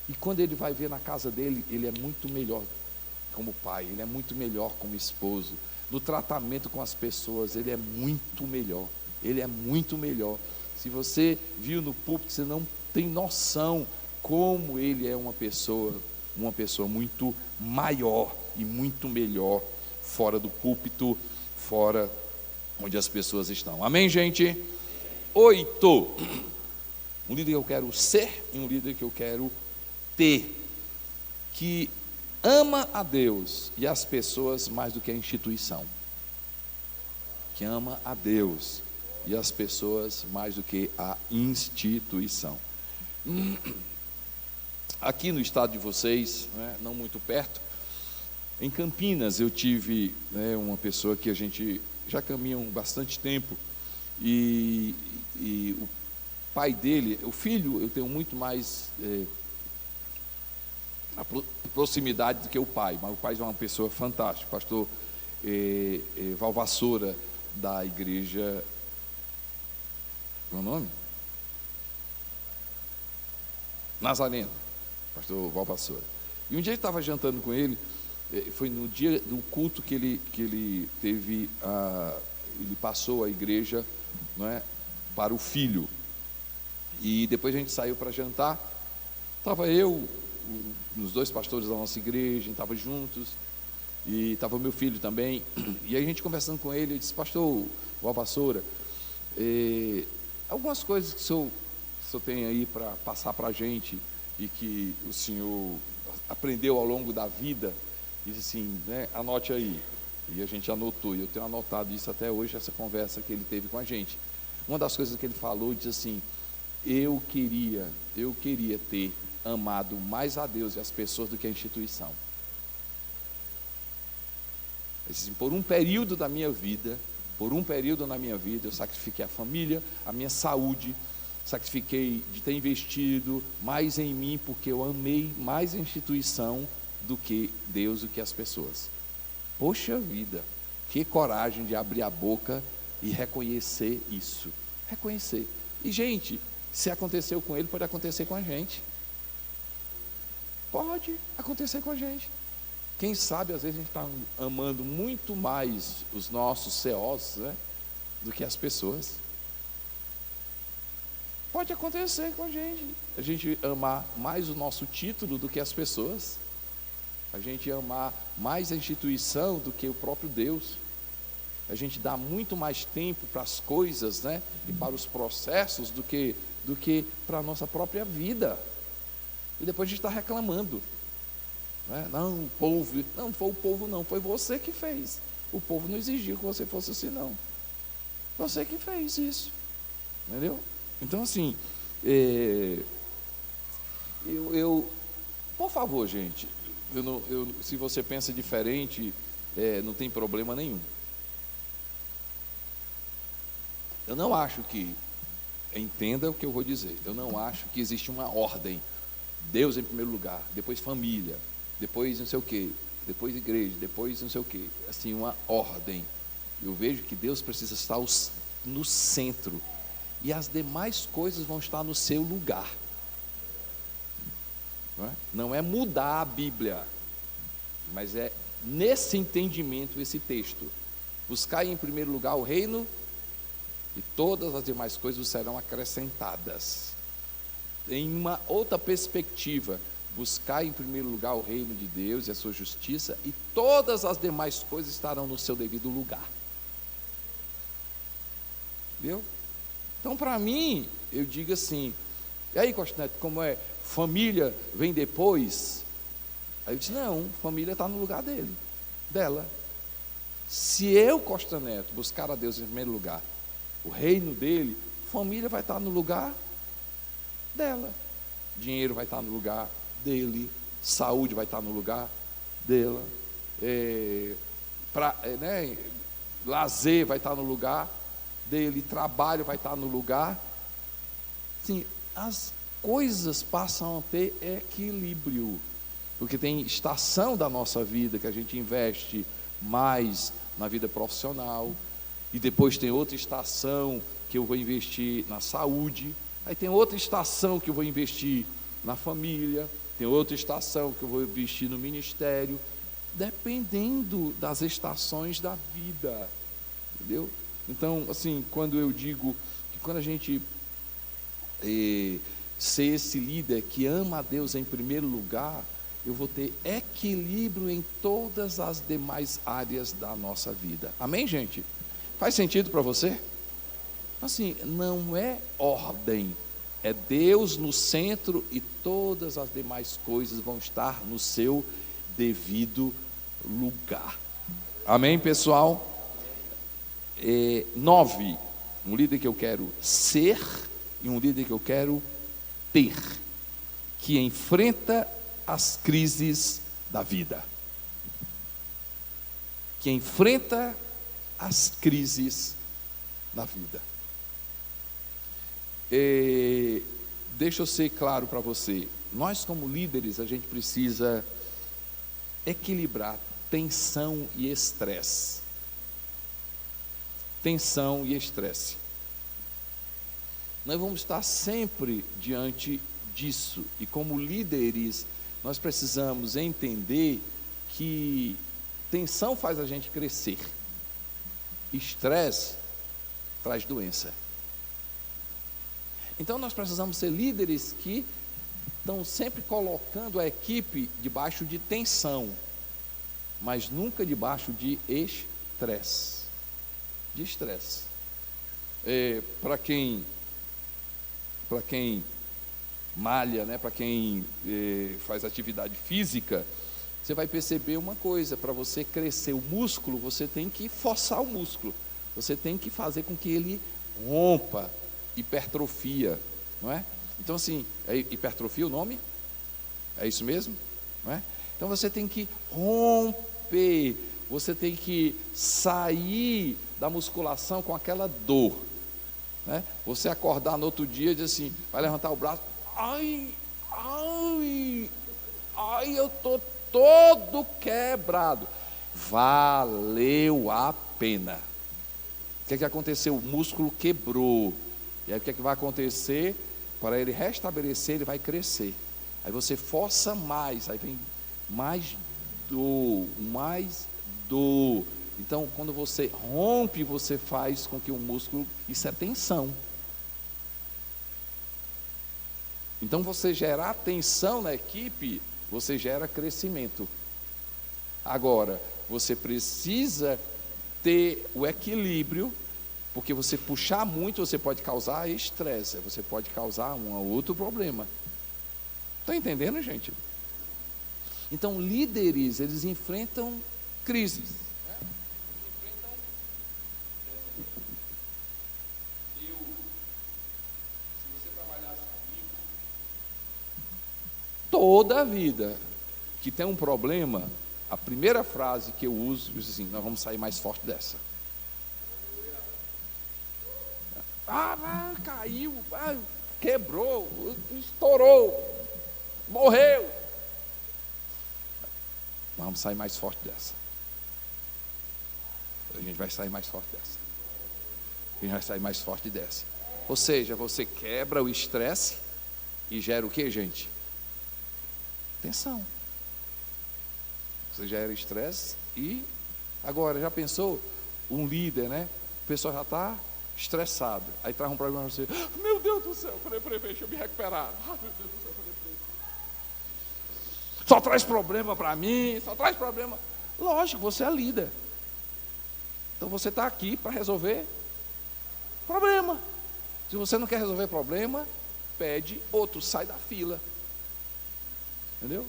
e quando ele vai ver na casa dele, ele é muito melhor como pai, ele é muito melhor como esposo. No tratamento com as pessoas, ele é muito melhor. Se você viu no púlpito, você não tem noção como ele é uma pessoa muito maior e muito melhor fora do púlpito, fora onde as pessoas estão. Amém, gente? 8. Um líder que eu quero ser e um líder que eu quero ter, que ama a Deus e as pessoas mais do que a instituição. Que ama a Deus e as pessoas mais do que a instituição. Aqui no estado de vocês, não muito perto, em Campinas, eu tive uma pessoa que a gente já caminha há bastante tempo, e o pai dele, o filho, eu tenho muito mais a proximidade do que o pai, mas o pai é uma pessoa fantástica, pastor Valvassoura, da igreja, qual é o nome? Nazareno, pastor Valvassoura. E um dia eu estava jantando com ele, foi no dia do culto que ele teve, ele passou a igreja, não é, para o filho, e depois a gente saiu para jantar, estava eu, os 2 pastores da nossa igreja, a gente estava juntos, e estava meu filho também, e aí a gente conversando com ele, eu disse: pastor Valvassoura, algumas coisas que o senhor tem aí para passar para a gente, e que o senhor aprendeu ao longo da vida, e disse assim, anote aí. E a gente anotou, e eu tenho anotado isso até hoje, essa conversa que ele teve com a gente. Uma das coisas que ele falou, disse assim: eu queria ter amado mais a Deus e as pessoas do que a instituição. Assim, por um período da minha vida, eu sacrifiquei a família, a minha saúde, sacrifiquei de ter investido mais em mim, porque eu amei mais a instituição do que Deus, do que as pessoas. Poxa vida, que coragem de abrir a boca e reconhecer isso. Reconhecer. E, gente, se aconteceu com ele, pode acontecer com a gente. Pode acontecer com a gente. Quem sabe, às vezes, a gente está amando muito mais os nossos COs, né, do que as pessoas. Pode acontecer com a gente amar mais o nosso título do que as pessoas, a gente amar mais a instituição do que o próprio Deus, a gente dá muito mais tempo para as coisas, né, e para os processos do que para a nossa própria vida, e depois a gente está reclamando, né? Não, o povo, não foi o povo não, foi você que fez, o povo não exigiu que você fosse assim não, você que fez isso, entendeu? Então, assim, por favor, gente, se você pensa diferente, não tem problema nenhum. Eu não acho que, entenda o que eu vou dizer, eu não acho que existe uma ordem, Deus em primeiro lugar, depois família, depois não sei o quê, depois igreja, depois não sei o quê, assim, uma ordem. Eu vejo que Deus precisa estar no centro, e as demais coisas vão estar no seu lugar. Não é mudar a Bíblia, mas é nesse entendimento, esse texto: buscai em primeiro lugar o reino, e todas as demais coisas serão acrescentadas. Em uma outra perspectiva, buscai em primeiro lugar o reino de Deus e a sua justiça, e todas as demais coisas estarão no seu devido lugar. Viu? Então, para mim, eu digo assim: e aí, Costa Neto, como é? Família vem depois? Aí eu disse: não, família está no lugar dela. Se eu, Costa Neto, buscar a Deus em primeiro lugar, o reino dele, família vai estar no lugar dela, dinheiro vai estar no lugar dele, saúde vai estar no lugar dela, lazer vai estar no lugar dele, trabalho vai estar no lugar. Sim, as coisas passam a ter equilíbrio, porque tem estação da nossa vida que a gente investe mais na vida profissional, e depois tem outra estação que eu vou investir na saúde, aí tem outra estação que eu vou investir na família, tem outra estação que eu vou investir no ministério, dependendo das estações da vida, entendeu? Então, assim, quando eu digo que quando a gente ser esse líder que ama a Deus em primeiro lugar, eu vou ter equilíbrio em todas as demais áreas da nossa vida. Amém, gente? Faz sentido para você? Assim, não é ordem, é Deus no centro e todas as demais coisas vão estar no seu devido lugar. Amém, pessoal? 9, um líder que eu quero ser e um líder que eu quero ter, que enfrenta as crises da vida, que enfrenta as crises da vida. Deixa eu ser claro para você, nós como líderes, a gente precisa equilibrar tensão e estresse. Tensão e estresse. Nós vamos estar sempre diante disso, e como líderes, nós precisamos entender que tensão faz a gente crescer, estresse traz doença. Então nós precisamos ser líderes que estão sempre colocando a equipe debaixo de tensão, mas nunca debaixo de estresse. De estresse. Para quem malha, né, para quem faz atividade física, você vai perceber uma coisa: para você crescer o músculo, você tem que forçar o músculo, você tem que fazer com que ele rompa, hipertrofia, não é? Então, assim, é hipertrofia o nome? É isso mesmo? Não é? Então você tem que romper você tem que sair da musculação com aquela dor, né? Você acordar no outro dia e dizer assim, vai levantar o braço, ai, eu estou todo quebrado. Valeu a pena. O que é que aconteceu? O músculo quebrou. E aí o que é que vai acontecer? Para ele restabelecer, ele vai crescer. Aí você força mais, aí vem mais dor. Então, quando você rompe, você faz com que o músculo, isso é tensão. Então, você gerar tensão na equipe, você gera crescimento. Agora, você precisa ter o equilíbrio, porque você puxar muito, você pode causar estresse, você pode causar um outro problema. Estão entendendo, gente? Então, líderes, eles enfrentam crises. Toda a vida que tem um problema, a primeira frase que eu uso é assim: nós vamos sair mais forte dessa. Caiu, quebrou, estourou, morreu. Nós vamos sair mais forte dessa. A gente vai sair mais forte dessa. A gente vai sair mais forte dessa. Ou seja, você quebra o estresse e gera o que, gente? Tensão. Você gera estresse e agora, já pensou? Um líder, né? O pessoal já está estressado. Aí traz um problema para você. Meu Deus do céu, peraí, deixa eu me recuperar. Meu Deus do céu, peraí. Só traz problema para mim, só traz problema. Lógico, você é líder. Então você está aqui para resolver problema. Se você não quer resolver problema, pede outro, sai da fila. Entendeu?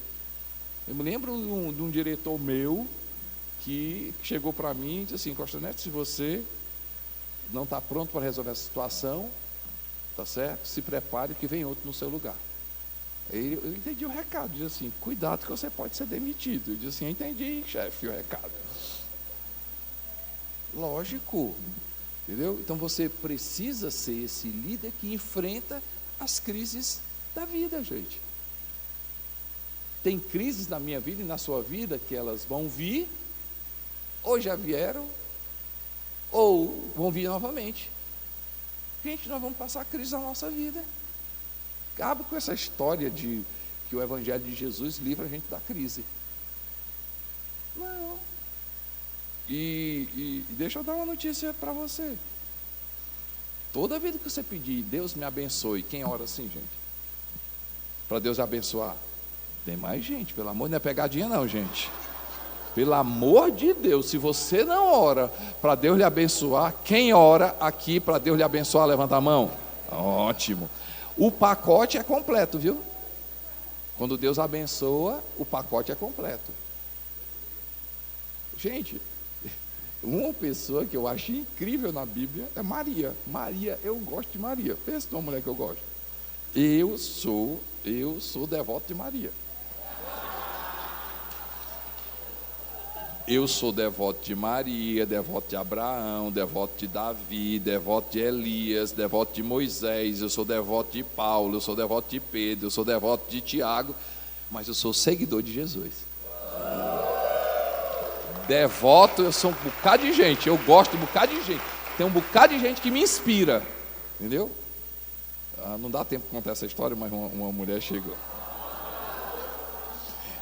Eu me lembro de um diretor meu que chegou para mim e disse assim: Costa Neto, se você não está pronto para resolver essa situação, tá certo? Se prepare que vem outro no seu lugar. Aí eu entendi o recado, disse assim: cuidado que você pode ser demitido. Eu disse assim: entendi, chefe, o recado. Lógico, entendeu? Então você precisa ser esse líder que enfrenta as crises da vida, gente. Tem crises na minha vida e na sua vida que elas vão vir, ou já vieram, ou vão vir novamente. Gente, nós vamos passar crise na nossa vida. Acaba com essa história de que o Evangelho de Jesus livra a gente da crise. Não. E deixa eu dar uma notícia para você. Toda vida que você pedir, Deus me abençoe. Quem ora assim, gente? Para Deus abençoar. Tem mais gente, pelo amor, não é pegadinha não, gente. Pelo amor de Deus, se você não ora para Deus lhe abençoar, quem ora aqui para Deus lhe abençoar, levanta a mão. Ótimo. O pacote é completo, viu? Quando Deus abençoa, o pacote é completo. Gente, uma pessoa que eu acho incrível na Bíblia é Maria. Maria, eu gosto de Maria. Pensa numa mulher que eu gosto. Eu sou devoto de Maria. Eu sou devoto de Maria, devoto de Abraão, devoto de Davi, devoto de Elias, devoto de Moisés, eu sou devoto de Paulo, eu sou devoto de Pedro, eu sou devoto de Tiago, mas eu sou seguidor de Jesus. Devoto, eu sou um bocado de gente, eu gosto de um bocado de gente, tem um bocado de gente que me inspira, entendeu? Não dá tempo de contar essa história, mas uma mulher chegou.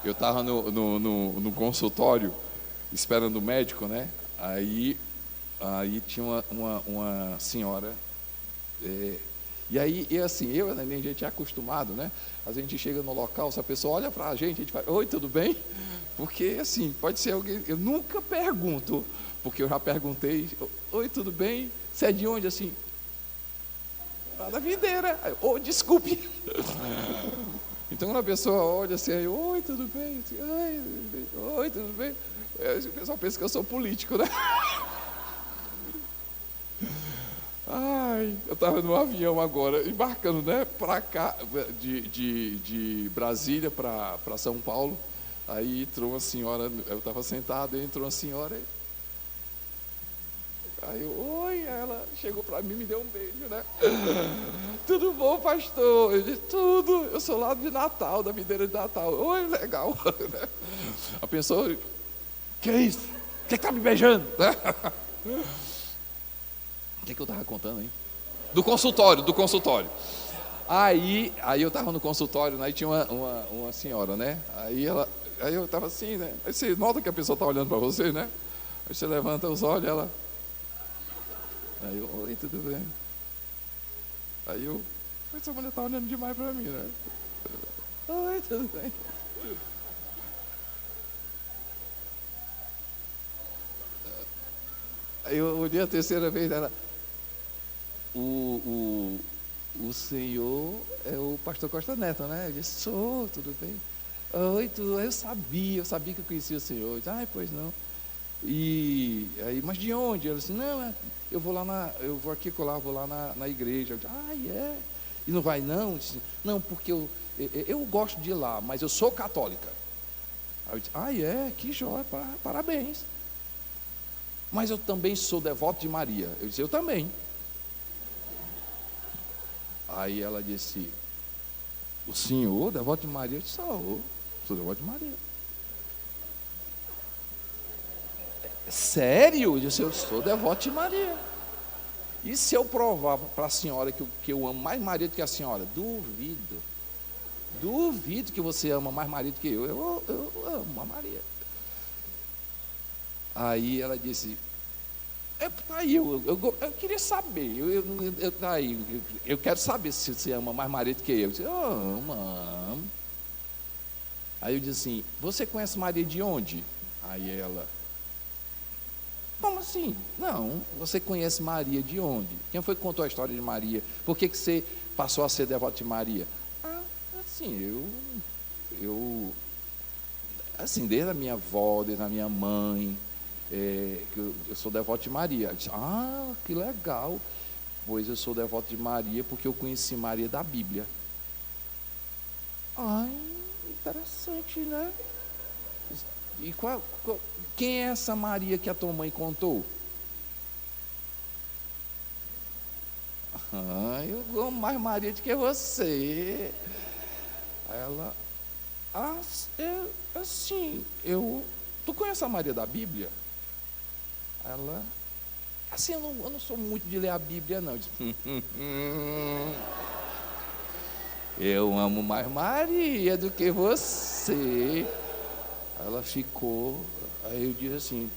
Eu estava no consultório, esperando o médico, né? Aí tinha uma senhora, e aí, assim, eu e a gente é acostumado, né? A gente chega no local, se a pessoa olha para a gente fala: oi, tudo bem? Porque, assim, pode ser alguém, eu nunca pergunto, porque eu já perguntei: oi, tudo bem? Você é de onde, assim? Da Videira. Desculpe. Então, quando a pessoa olha assim, aí, oi, tudo bem? Assim, oi, tudo bem? O pessoal pensa que eu sou político, né? Eu estava no avião agora, embarcando, né, para cá, de Brasília para São Paulo. Aí entrou uma senhora, eu estava sentado, entrou uma senhora. Aí eu, oi, ela chegou para mim e me deu um beijo, né? Tudo bom, pastor? Eu disse, tudo, eu sou lá de Natal, da videira de Natal. Oi, legal. A pessoa, que é isso? O que está me beijando? O que eu estava contando, hein? Do consultório. Aí eu estava no consultório, né? E tinha uma senhora, né? Aí eu estava assim, né? Aí você nota que a pessoa está olhando para você, né? Aí você levanta os olhos, ela... Aí eu, oi, tudo bem? Aí eu, essa mulher está olhando demais para mim, né? Oi, tudo bem? Aí eu olhei a terceira vez, ela... O senhor é o pastor Costa Neto, né? Eu disse, sou, tudo bem? Oi, tudo. Eu sabia que eu conhecia o senhor. Eu disse, ai, pois não. E aí, mas de onde? Ela disse, não, eu vou aqui colar, vou lá na igreja. Eu disse, é? E não vai não? Eu disse, não, porque eu gosto de ir lá, mas eu sou católica. Aí eu disse, é? Que jóia, parabéns. Mas eu também sou devoto de Maria. Eu disse, eu também. Aí ela disse, o senhor, devoto de Maria? Eu disse, sou devoto de Maria. Sério? Eu disse, eu sou devoto de Maria. E se eu provar para a senhora que eu amo mais Maria do que a senhora? Duvido que você ama mais Maria do que eu. Eu amo a Maria. Aí ela disse, tá aí, eu queria saber, tá aí, eu quero saber se você ama mais Maria do que eu. Eu disse, amo. Aí eu disse assim, você conhece Maria de onde? Aí ela, como assim? Não, você conhece Maria de onde? Quem foi que contou a história de Maria? Por que você passou a ser devoto de Maria? Assim, assim, desde a minha avó, desde a minha mãe, eu sou devoto de Maria. Eu disse, que legal. Pois eu sou devoto de Maria porque eu conheci Maria da Bíblia. Interessante, né? E quem é essa Maria que a tua mãe contou? Eu amo mais Maria do que você. Aí ela, tu conhece a Maria da Bíblia? Ela, assim, eu não sou muito de ler a Bíblia, não. Eu disse, eu amo mais Maria do que você. Ela ficou, aí eu disse assim,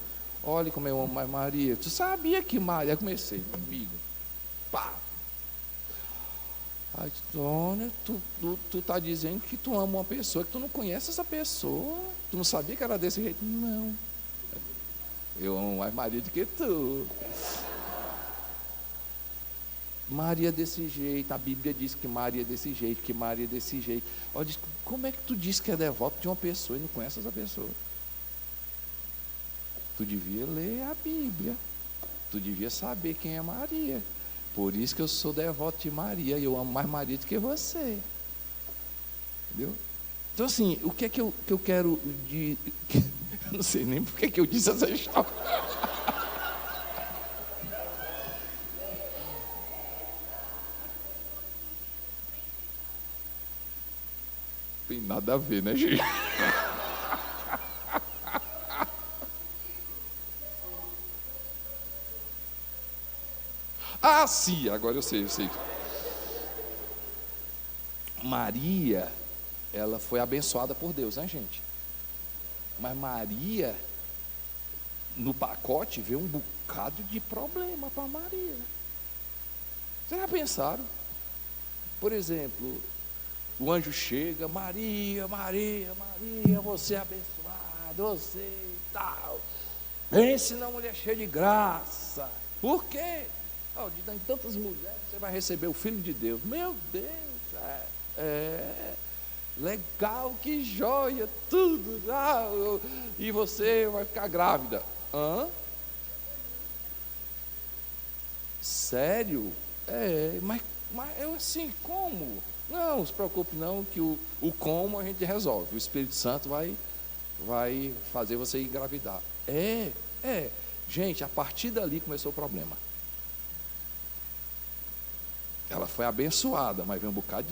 olha como eu amo mais Maria. Tu sabia que Maria... Aí comecei, meu amigo, pá. Aí, Tônia, tu tá dizendo que tu ama uma pessoa, que tu não conhece essa pessoa. Tu não sabia que era desse jeito? Não. Eu amo mais Maria do que tu. Maria desse jeito, a Bíblia diz que Maria é desse jeito, que Maria é desse jeito. Olha, como é que tu diz que é devoto de uma pessoa e não conhece essa pessoa? Tu devia ler a Bíblia, tu devia saber quem é Maria. Por isso que eu sou devoto de Maria e eu amo mais Maria do que você. Entendeu? Então assim, o que é que eu quero de... Eu não sei nem por que eu disse essa história. Tem nada a ver, né, gente? Sim, agora eu sei. Maria, ela foi abençoada por Deus, né, gente? Mas Maria, no pacote, veio um bocado de problema para Maria. Vocês já pensaram? Por exemplo, o anjo chega, Maria, você é abençoada, você e tal. Pense na mulher cheia de graça. Por quê? De tantas mulheres, você vai receber o Filho de Deus. Meu Deus, legal, que joia, tudo. E você vai ficar grávida. Sério? Mas eu assim, como? Não se preocupe não, que o como a gente resolve. O Espírito Santo vai vai fazer você engravidar. Gente, a partir dali começou o problema. Ela foi abençoada, mas vem um bocado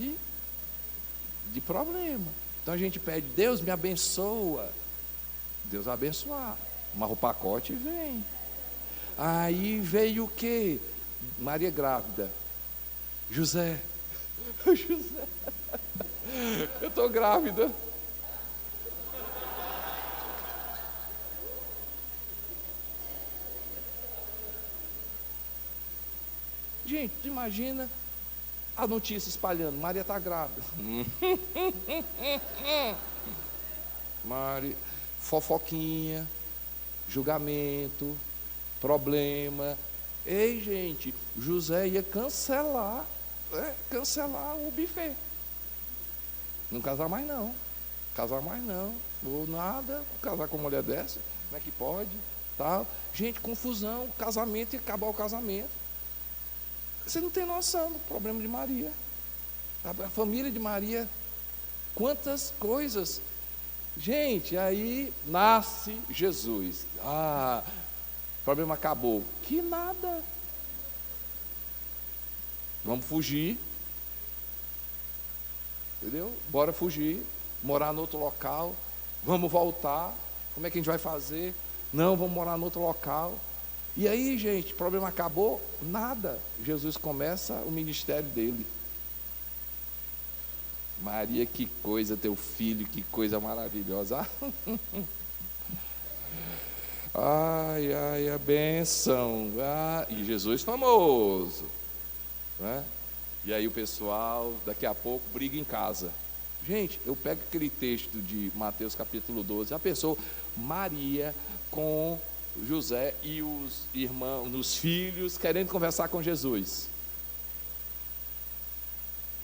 de problema. Então a gente pede, Deus me abençoa. Deus vai abençoar. Mas o pacote vem. Aí veio o quê? Maria grávida. José, eu estou grávida. Gente, tu imagina a notícia espalhando, Maria está grávida. Maria, fofoquinha, julgamento, problema. Ei, gente, José ia cancelar o buffet. Não casar mais não. Ou nada, casar com uma mulher dessa, como é que pode? Tal. Gente, confusão, casamento e acabar o casamento. Você não tem noção do problema de Maria. A família de Maria, quantas coisas. Gente, aí nasce Jesus. O problema acabou. Que nada. Vamos fugir. Entendeu? Bora fugir. Morar no outro local. Vamos voltar. Como é que a gente vai fazer? Não, vamos morar no outro local. E aí, gente, o problema acabou? Nada. Jesus começa o ministério dele. Maria, que coisa, teu filho, que coisa maravilhosa. Ai, a bênção. E Jesus famoso. Né? E aí o pessoal, daqui a pouco, briga em casa. Gente, eu pego aquele texto de Mateus capítulo 12, a pessoa, Maria com José e os irmãos, os filhos, querendo conversar com Jesus.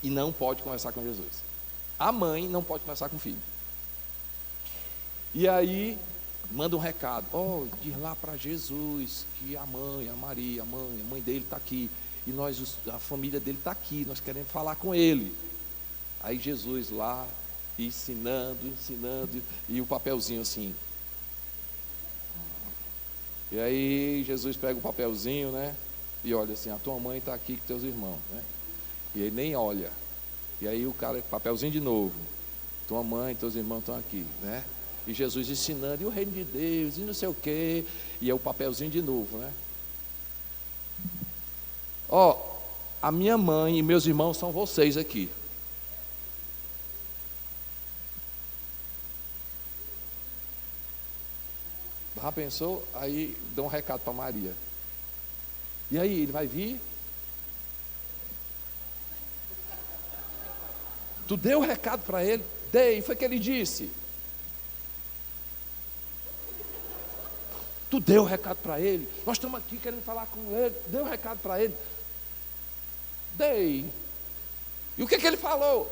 E não pode conversar com Jesus. A mãe não pode conversar com o filho. E aí, manda um recado. Diz lá para Jesus que a Maria, a mãe dele está aqui. E a família dele está aqui, nós queremos falar com ele. Aí Jesus lá, ensinando, e o papelzinho assim. E aí Jesus pega o papelzinho, né? E olha assim, a tua mãe está aqui com teus irmãos, né? E aí nem olha. E aí o cara, papelzinho de novo. Tua mãe, teus irmãos estão aqui, né? E Jesus ensinando, e o reino de Deus, e não sei o quê. E é o papelzinho de novo, né? A minha mãe e meus irmãos são vocês aqui. Já pensou? Aí dá um recado para Maria. E aí, ele vai vir? Tu deu o recado para ele? Dei, foi o que ele disse. Tu deu o recado para ele? Nós estamos aqui querendo falar com ele. Deu o recado para ele? Dei. E o que ele falou?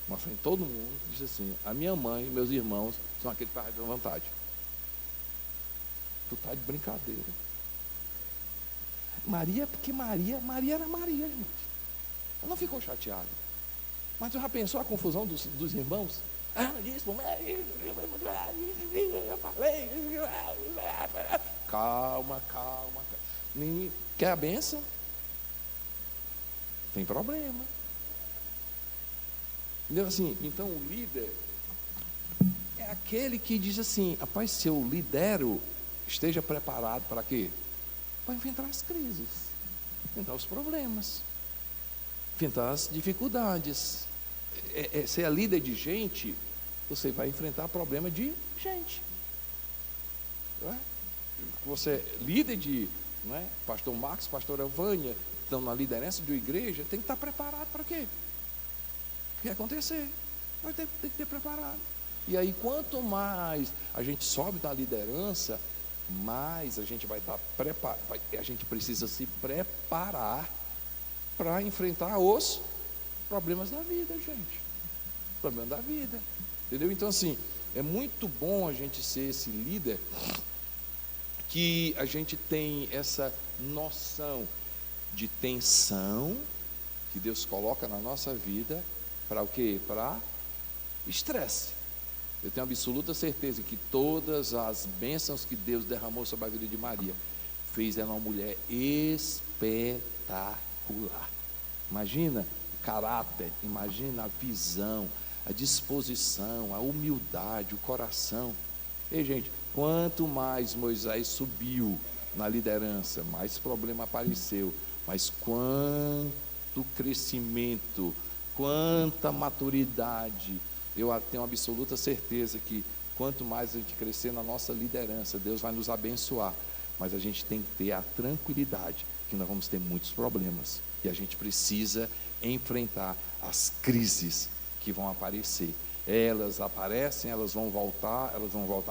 Mas todo mundo disse assim: a minha mãe e meus irmãos são aqueles que fazem a vontade. Tu está de brincadeira. Maria, porque Maria era Maria, gente. Ela não ficou chateada. Mas tu já pensou a confusão dos irmãos? Disse, eu falei. Calma. Quer a bênção? Tem problema. Entendeu? Assim, então o líder é aquele que diz assim: rapaz, se eu lidero, esteja preparado para quê? Para enfrentar as crises, enfrentar os problemas, enfrentar as dificuldades. Ser líder de gente, você vai enfrentar problema de gente. Não é? Você é líder de, não é? Pastor Marcos, pastora Vânia, estão na liderança de uma igreja, tem que estar preparado para quê? O que acontecer? Vai ter que ter preparado. E aí, quanto mais a gente sobe na liderança, mais a gente vai estar preparado. A gente precisa se preparar para enfrentar os problemas da vida, gente. Problema da vida. Entendeu? Então, assim, é muito bom a gente ser esse líder que a gente tem essa noção de tensão que Deus coloca na nossa vida para o quê? Para estresse. Eu tenho absoluta certeza que todas as bênçãos que Deus derramou sobre a vida de Maria fez ela uma mulher espetacular. Imagina o caráter, imagina a visão, a disposição, a humildade, o coração. Ei, gente, quanto mais Moisés subiu na liderança, mais problema apareceu, mas quanto crescimento, quanta maturidade. Eu tenho absoluta certeza que quanto mais a gente crescer na nossa liderança, Deus vai nos abençoar. Mas a gente tem que ter a tranquilidade que nós vamos ter muitos problemas e a gente precisa enfrentar as crises que vão aparecer. Elas aparecem, elas vão voltar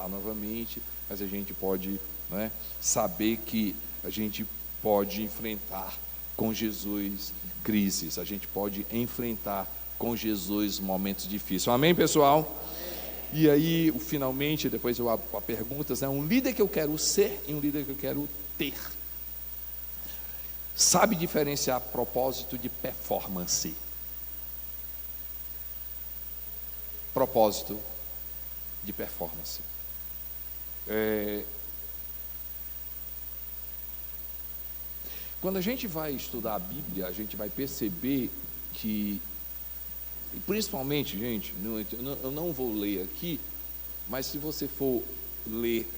novamente, mas a gente pode, né, saber que a gente pode enfrentar com Jesus crises, a gente pode enfrentar com Jesus momentos difíceis. Amém, pessoal? Amém. E aí, finalmente, depois eu abro para perguntas, né? Um líder que eu quero ser e um líder que eu quero ter. Sabe diferenciar propósito de performance. Propósito de performance. Quando a gente vai estudar a Bíblia, a gente vai perceber que, e principalmente, gente, eu não vou ler aqui, mas se você for ler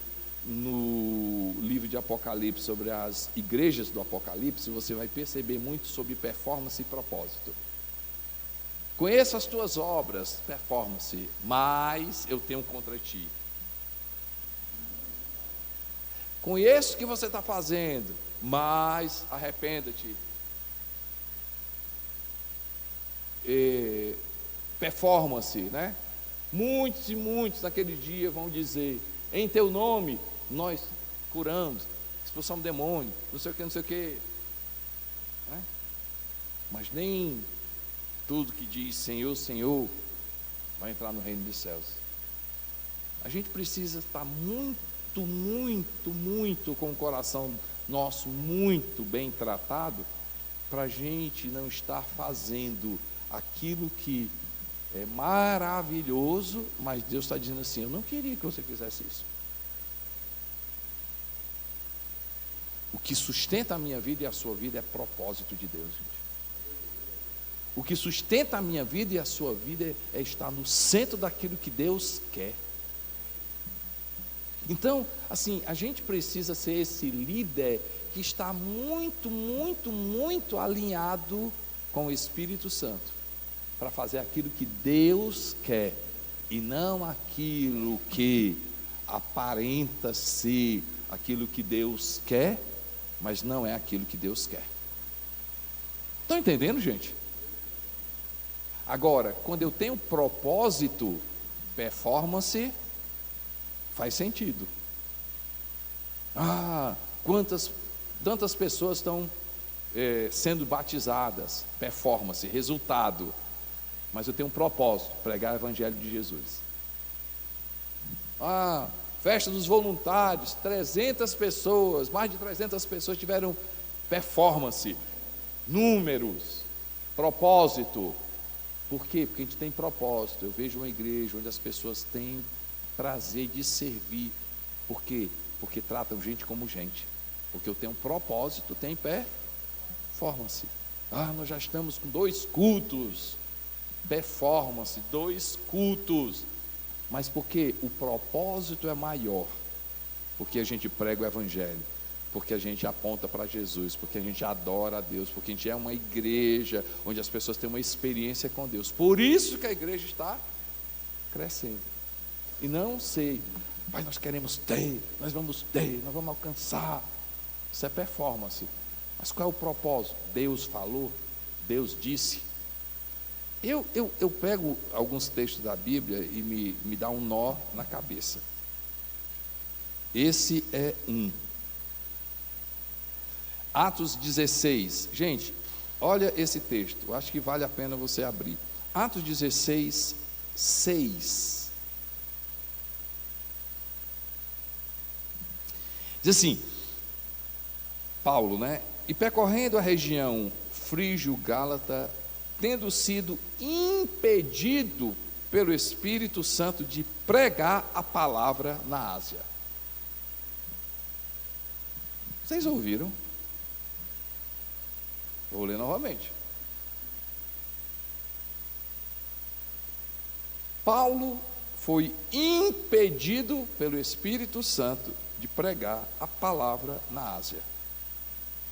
no livro de Apocalipse sobre as igrejas do Apocalipse, você vai perceber muito sobre performance e propósito. Conheço as tuas obras, performance, mas eu tenho contra ti. Conheço o que você está fazendo, mas arrependa-te. Performance, né? Muitos e muitos naquele dia vão dizer: em teu nome nós curamos, expulsamos demônio, não sei o que, né? Mas nem tudo que diz Senhor, Senhor vai entrar no reino dos céus. A gente precisa estar muito, muito, muito com o coração nosso muito bem tratado, para a gente não estar fazendo aquilo que é maravilhoso, mas Deus está dizendo assim: eu não queria que você fizesse isso. O que sustenta a minha vida e a sua vida é propósito de Deus, gente. O que sustenta a minha vida e a sua vida é estar no centro daquilo que Deus quer. Então, assim, a gente precisa ser esse líder que está muito, muito, muito alinhado com o Espírito Santo, para fazer aquilo que Deus quer, e não aquilo que aparenta ser aquilo que Deus quer, mas não é aquilo que Deus quer. Estão entendendo, gente? Agora, quando eu tenho propósito, performance faz sentido. Tantas pessoas estão sendo batizadas, performance, resultado. Mas eu tenho um propósito: pregar o evangelho de Jesus. Festa dos voluntários, 300 pessoas, mais de 300 pessoas tiveram performance, números, propósito. Por quê? Porque a gente tem propósito. Eu vejo uma igreja onde as pessoas têm prazer de servir. Por quê? Porque tratam gente como gente. Porque eu tenho um propósito, tem performance. Nós já estamos com 2 cultos. Performance, 2 cultos. Mas porque o propósito é maior. Porque a gente prega o evangelho. Porque a gente aponta para Jesus, porque a gente adora a Deus, porque a gente é uma igreja onde as pessoas têm uma experiência com Deus. Por isso que a igreja está crescendo. E não sei, mas nós queremos ter, nós vamos alcançar. Isso é performance. Mas qual é o propósito? Deus falou, Deus disse. Eu pego alguns textos da Bíblia e me dá um nó na cabeça. Esse é um. Atos 16, gente, olha esse texto, acho que vale a pena você abrir. Atos 16, 6. Diz assim, Paulo, né? E percorrendo a região frígio-gálata, tendo sido impedido pelo Espírito Santo de pregar a palavra na Ásia. Vocês ouviram? Eu vou ler novamente. Paulo foi impedido pelo Espírito Santo de pregar a palavra na Ásia.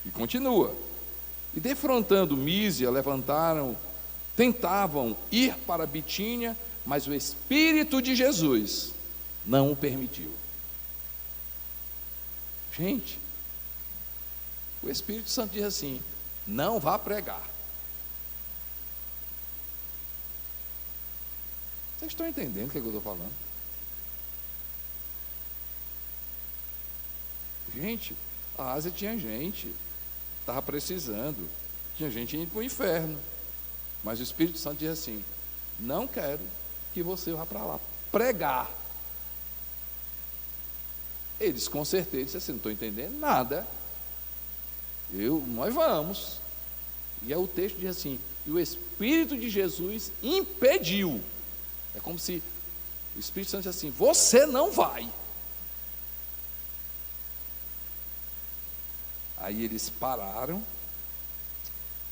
E continua. E defrontando Mísia, tentavam ir para Bitínia, mas o Espírito de Jesus não o permitiu. Gente, o Espírito Santo diz assim: não vá pregar. Vocês estão entendendo o que eu estou falando? Gente, a Ásia tinha gente, estava precisando, tinha gente indo para o inferno, mas o Espírito Santo diz assim: não quero que você vá para lá pregar. Eles com certeza disseram assim: não estou entendendo nada, nós vamos. E aí o texto diz assim: e o Espírito de Jesus impediu. É como se o Espírito Santo diz assim: você não vai. Aí eles pararam,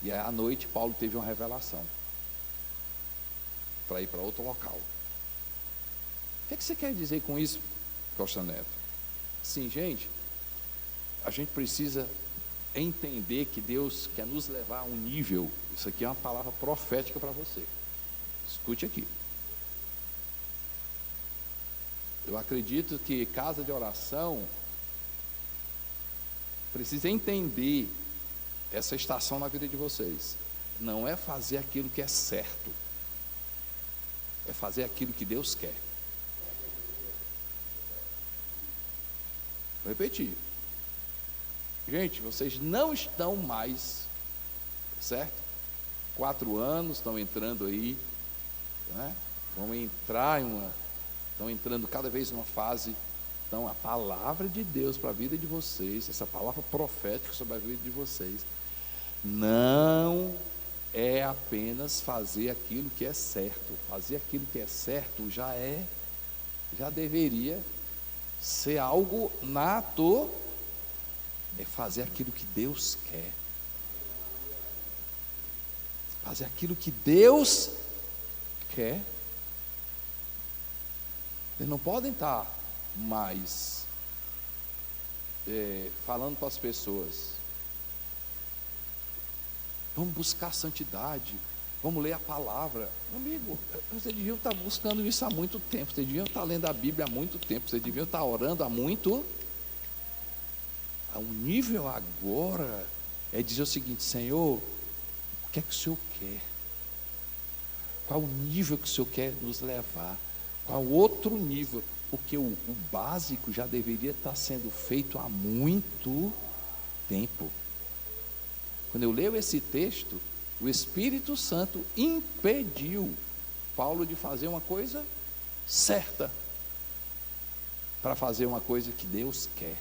e à noite Paulo teve uma revelação para ir para outro local. O que você quer dizer com isso, Costa Neto? Sim, gente, a gente precisa entender que Deus quer nos levar a um nível. Isso aqui é uma palavra profética para você. Escute aqui. Eu acredito que casa de oração precisa entender essa estação na vida de vocês. Não é fazer aquilo que é certo, é fazer aquilo que Deus quer. Vou repetir. Gente, vocês não estão mais, certo? 4 anos, estão entrando aí, né? Estão entrando cada vez numa fase. Então, a palavra de Deus para a vida de vocês, essa palavra profética sobre a vida de vocês, não é apenas fazer aquilo que é certo. Fazer aquilo que é certo já deveria ser algo nato. É fazer aquilo que Deus quer. Fazer aquilo que Deus quer. Eles não podem estar mais falando para as pessoas: vamos buscar santidade, vamos ler a palavra. Meu amigo, vocês deviam estar buscando isso há muito tempo, vocês deviam estar lendo a Bíblia há muito tempo, vocês deviam estar orando há muito. O nível agora é dizer o seguinte: Senhor, o que é que o Senhor quer? Qual o nível que o Senhor quer nos levar? Qual outro nível? Porque o básico já deveria estar sendo feito há muito tempo. Quando eu leio esse texto, o Espírito Santo impediu Paulo de fazer uma coisa certa, para fazer uma coisa que Deus quer.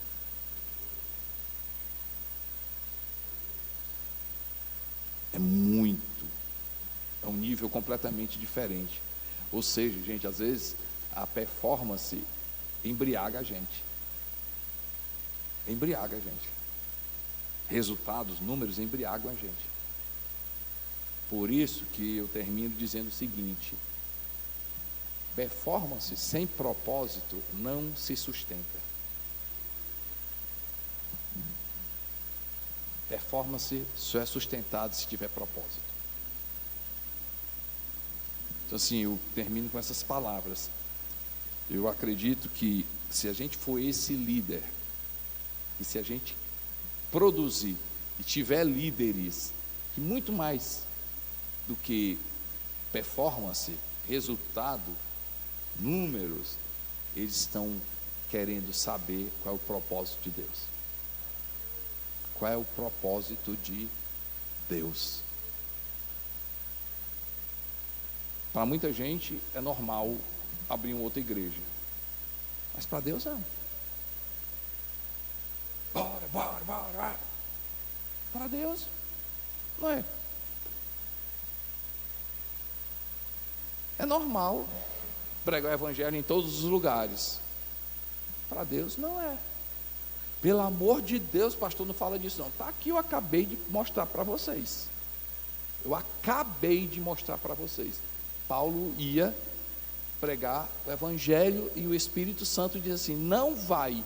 É um nível completamente diferente. Ou seja, gente, às vezes a performance embriaga a gente. Resultados, números embriagam a gente. Por isso que eu termino dizendo o seguinte: performance sem propósito não se sustenta. Performance só é sustentada se tiver propósito. Então, assim, eu termino com essas palavras. Eu acredito que se a gente for esse líder, e se a gente produzir e tiver líderes que muito mais do que performance, resultado, números, eles estão querendo saber qual é o propósito de Deus. Qual é o propósito de Deus? Para muita gente é normal abrir uma outra igreja, mas para Deus não. Bora. Para Deus não é. É normal pregar o evangelho em todos os lugares. Para Deus não é. Pelo amor de Deus, pastor, não fala disso não. Está aqui, eu acabei de mostrar para vocês. Eu acabei de mostrar para vocês. Paulo ia pregar o evangelho e o Espírito Santo diz assim: não vai.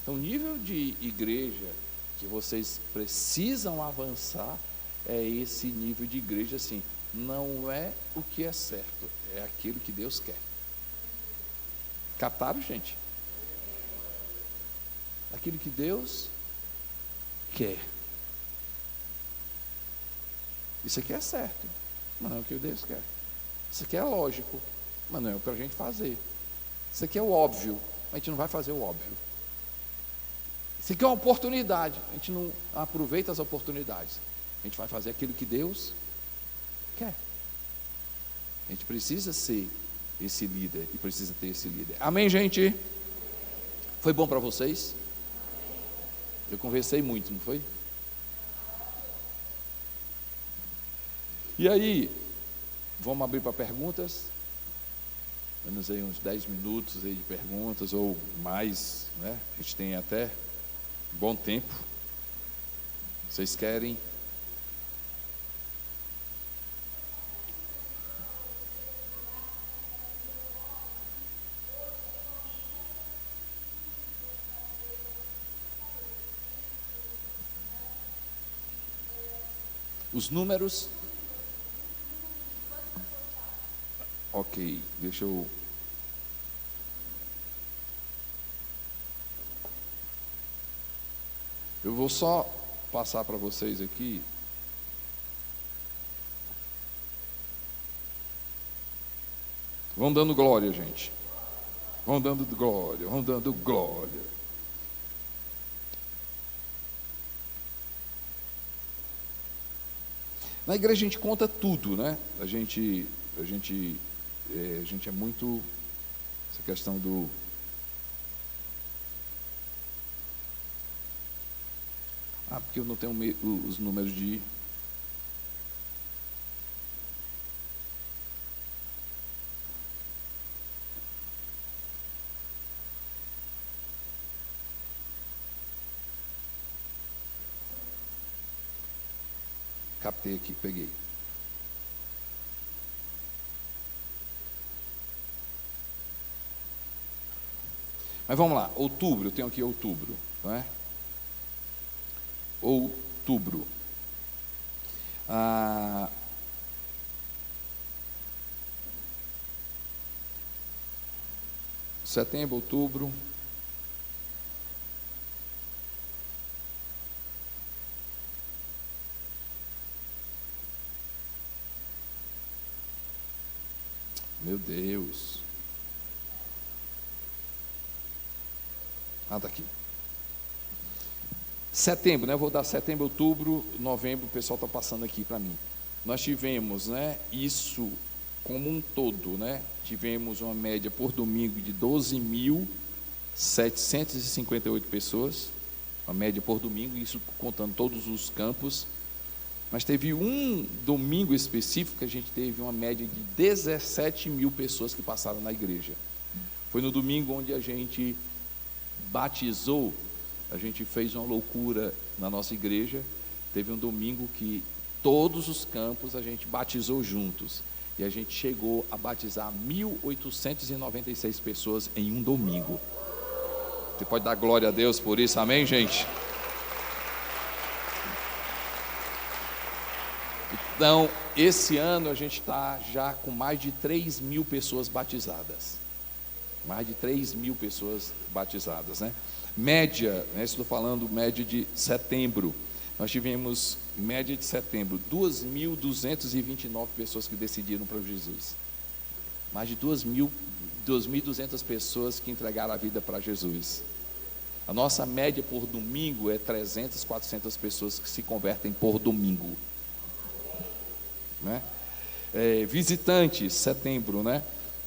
Então, o nível de igreja que vocês precisam avançar é esse nível de igreja assim. Não é o que é certo, é aquilo que Deus quer. Captaram, gente? Aquilo que Deus quer. Isso aqui é certo, mas não é o que Deus quer. Isso aqui é lógico, mas não é o que a gente fazer. Isso aqui é o óbvio, mas a gente não vai fazer o óbvio. Isso aqui é uma oportunidade, a gente não aproveita as oportunidades. A gente vai fazer aquilo que Deus quer. A gente precisa ser esse líder e precisa ter esse líder. Amém, gente? Foi bom para vocês? Eu conversei muito, não foi? E aí, vamos abrir para perguntas? Menos aí uns 10 minutos aí de perguntas ou mais, né? A gente tem até bom tempo. Vocês querem? Os números. Ok, deixa eu. Eu vou só passar para vocês aqui. Vão dando glória, gente. Vão dando glória, vão dando glória. Na igreja a gente conta tudo, né? A gente é muito essa questão do porque eu não tenho os números de captei aqui, peguei. Mas vamos lá, outubro, eu tenho aqui outubro, não é? Outubro. Setembro, outubro. Meu Deus. Tá aqui. Setembro, né? Eu vou dar setembro, outubro, novembro, o pessoal está passando aqui para mim. Nós tivemos, né, isso como um todo, né? Tivemos uma média por domingo de 12.758 pessoas, uma média por domingo, isso contando todos os campos. Mas teve um domingo específico que a gente teve uma média de 17.000 pessoas que passaram na igreja. Foi no domingo onde a gente batizou, a gente fez uma loucura na nossa igreja. Teve um domingo que todos os campos a gente batizou juntos. E a gente chegou a batizar 1.896 pessoas em um domingo. Você pode dar glória a Deus por isso, amém, gente? Então, esse ano a gente está já com mais de 3.000 pessoas batizadas. Mais de 3.000 pessoas batizadas, né? Média, né, estou falando média de setembro. Nós tivemos, média de setembro, 2.229 pessoas que decidiram para Jesus. Mais de 2.200 pessoas que entregaram a vida para Jesus. A nossa média por domingo é 300, 400 pessoas que se convertem por domingo. Né? Visitantes, setembro, né?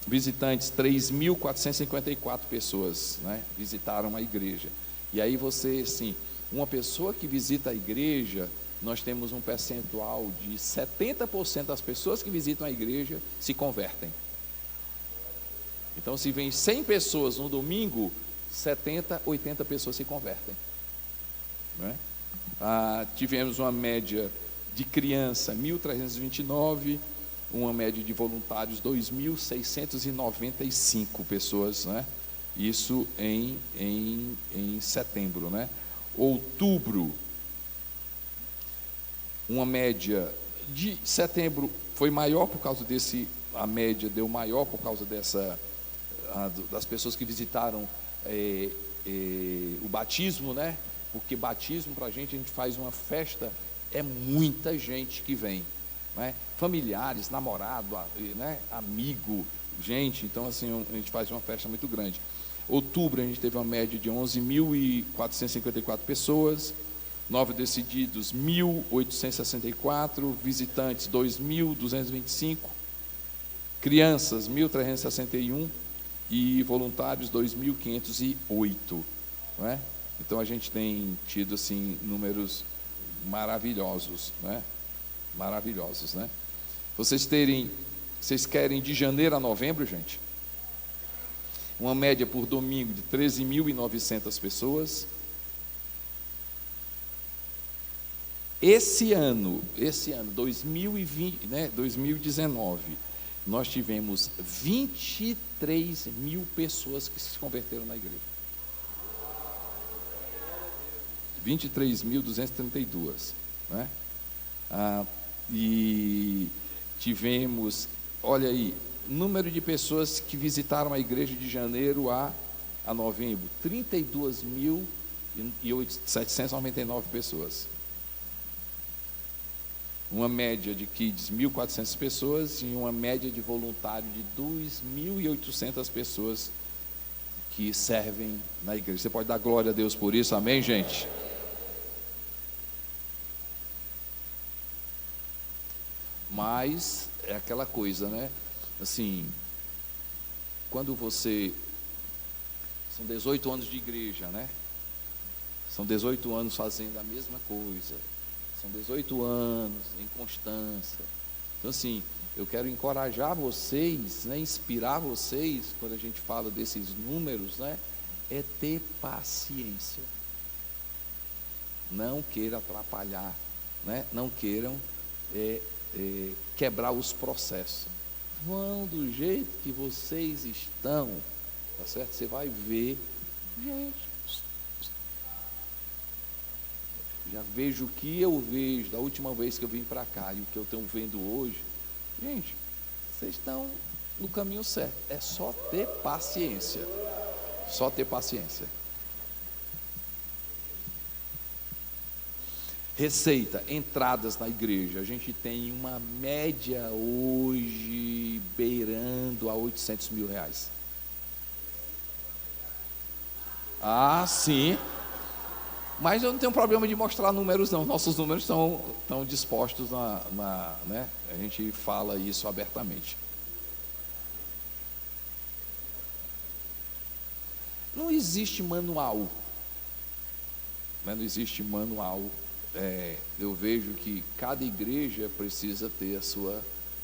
Visitantes, 3.454 pessoas, né, visitaram a igreja. E aí você, assim, uma pessoa que visita a igreja nós temos um percentual de 70% das pessoas que visitam a igreja se convertem. Então, se vem 100 pessoas no domingo, 70, 80 pessoas se convertem, não é? Tivemos uma média de criança 1.329, uma média de voluntários 2.695 pessoas, né? Isso em setembro, né? Outubro, uma média de setembro foi maior por causa desse, a média deu maior por causa das pessoas que visitaram o batismo, né? Porque batismo para a gente faz uma festa, é muita gente que vem, né? Familiares, namorado, né? Amigo, gente, então assim, a gente faz uma festa muito grande. Outubro a gente teve uma média de 11.454 pessoas, 9 decididos 1.864, visitantes 2.225, crianças 1.361 e voluntários 2.508, não é? Então a gente tem tido assim números maravilhosos, né? Maravilhosos, né? Vocês querem de janeiro a novembro, gente? Uma média por domingo de 13.900 pessoas. Esse ano 2020, né, 2019, nós tivemos 23 mil pessoas que se converteram na igreja. 23.232, né? E tivemos, olha aí, número de pessoas que visitaram a igreja de janeiro a novembro, 32.799 pessoas. Uma média de kids, 1.400 pessoas, e uma média de voluntário de 2.800 pessoas que servem na igreja. Você pode dar glória a Deus por isso, amém, gente? Mas é aquela coisa, né? Assim, quando são 18 anos de igreja, né? São 18 anos fazendo a mesma coisa. São 18 anos em constância. Então, assim, eu quero encorajar vocês, né? Inspirar vocês, quando a gente fala desses números, né? É ter paciência. Não queiram atrapalhar, né? Não queiram quebrar os processos. Vão do jeito que vocês estão, tá certo? Você vai ver, gente, já vejo o que eu vejo da última vez que eu vim para cá e o que eu estou vendo hoje. Gente, vocês estão no caminho certo. É só ter paciência. Só ter paciência. Receita, entradas na igreja. A gente tem uma média hoje beirando a 800 mil reais. Ah, sim. Mas eu não tenho problema de mostrar números, não. Nossos números estão dispostos né? A gente fala isso abertamente. Não existe manual. Né? Não existe manual. Eu vejo que cada igreja precisa ter a sua,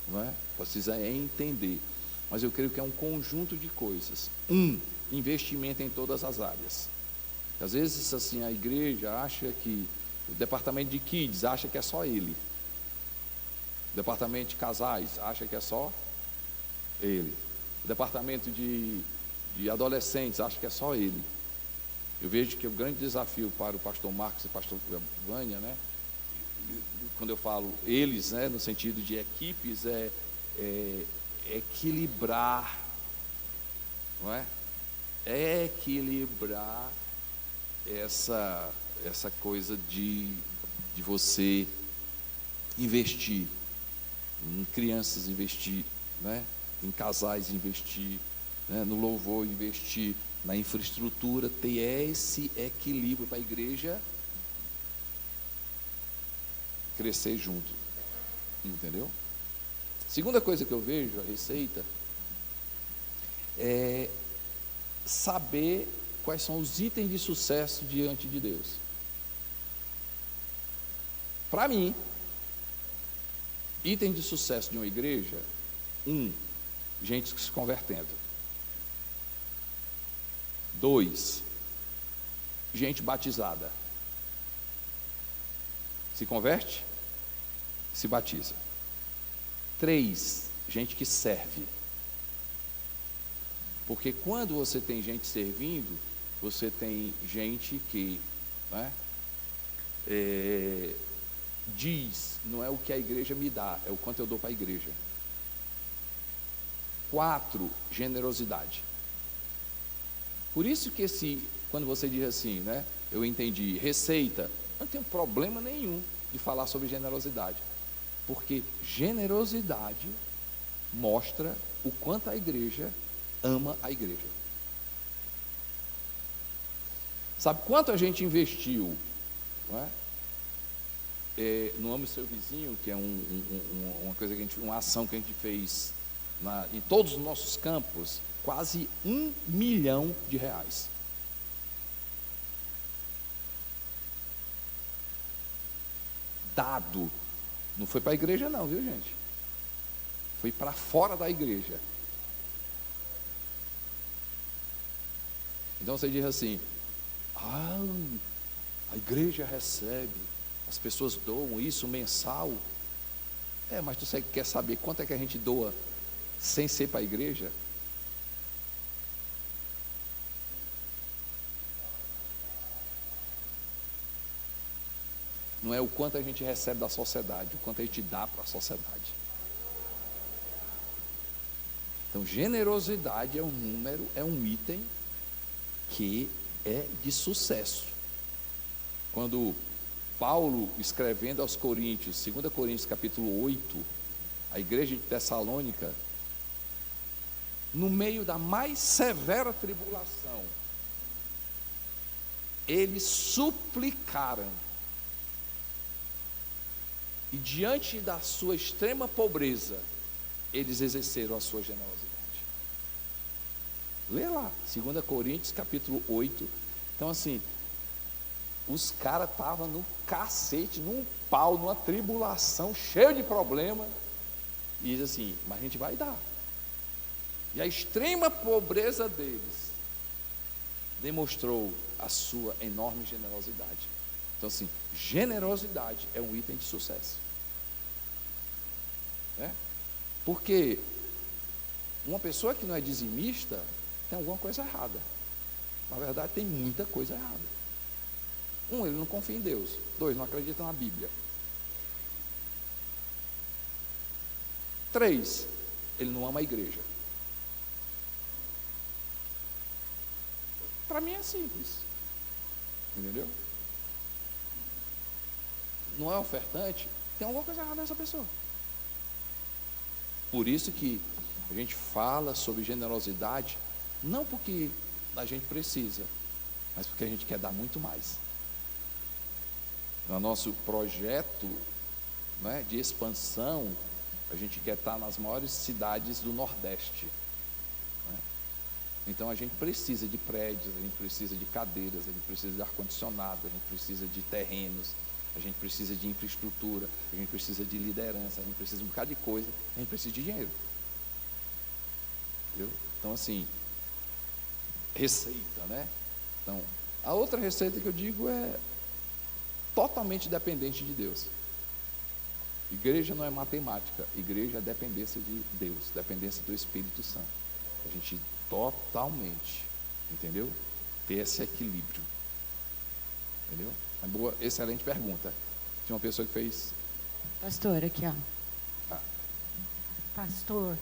não é? Precisa entender. Mas eu creio que é um conjunto de coisas. Investimento em todas as áreas. Às vezes, assim, a igreja acha que o departamento de kids acha que é só ele. O departamento de casais acha que é só ele. O departamento de adolescentes acha que é só ele. Eu vejo que o grande desafio para o pastor Marcos e o pastor Vânia, né? Quando eu falo eles, né, no sentido de equipes, é equilibrar, não é? Equilibrar essa coisa de você investir em crianças, investir, né? Em casais, investir, né? No louvor, investir na infraestrutura, ter esse equilíbrio para a igreja crescer junto, entendeu? Segunda coisa que eu vejo, a receita, é saber quais são os itens de sucesso diante de Deus. Para mim, item de sucesso de uma igreja: gente se convertendo. 2, gente batizada. Se converte, se batiza. 3, gente que serve. Porque quando você tem gente servindo, você tem gente que, né, diz, não é o que a igreja me dá, é o quanto eu dou para a igreja. 4, generosidade. Por isso que quando você diz assim, né, eu entendi, receita, não tem problema nenhum de falar sobre generosidade, porque generosidade mostra o quanto a igreja ama a igreja. Sabe quanto a gente investiu, não é? No Ame Seu Vizinho, que é uma coisa que uma ação que a gente fez em todos os nossos campos, quase R$1 milhão. Dado, não foi para a igreja não, viu gente? Foi para fora da igreja. Então você diz assim: a igreja recebe, as pessoas doam isso mensal. Mas você quer saber quanto é que a gente doa sem ser para a igreja? Não é o quanto a gente recebe da sociedade, o quanto a gente dá para a sociedade. Então, generosidade é um número, é um item que é de sucesso. Quando Paulo, escrevendo aos Coríntios, 2 Coríntios capítulo 8, a igreja de Tessalônica, no meio da mais severa tribulação, eles suplicaram, e diante da sua extrema pobreza, eles exerceram a sua generosidade. Lê lá, 2 Coríntios capítulo 8. Então assim, os caras estavam no cacete, num pau, numa tribulação, cheio de problema, e diz assim: mas a gente vai dar. E a extrema pobreza deles demonstrou a sua enorme generosidade. Então assim, generosidade é um item de sucesso, né? Porque uma pessoa que não é dizimista tem alguma coisa errada. Na verdade, tem muita coisa errada. 1, ele não confia em Deus. 2, não acredita na Bíblia. 3, ele não ama a igreja. Para mim é simples, entendeu? Não é ofertante, tem alguma coisa errada nessa pessoa. Por isso que a gente fala sobre generosidade, não porque a gente precisa, mas porque a gente quer dar muito mais. No nosso projeto, né, de expansão, a gente quer estar nas maiores cidades do Nordeste, né? Então a gente precisa de prédios, a gente precisa de cadeiras, a gente precisa de ar-condicionado, a gente precisa de terrenos, a gente precisa de infraestrutura, a gente precisa de liderança, a gente precisa de um bocado de coisa, a gente precisa de dinheiro. Entendeu? Então assim, receita, né? Então, a outra receita que eu digo é totalmente dependente de Deus. Igreja não é matemática, igreja é dependência de Deus, dependência do Espírito Santo. A gente totalmente, entendeu? Ter esse equilíbrio, entendeu? É boa, excelente pergunta. Tinha uma pessoa que fez. Pastor, aqui ó. Pastor,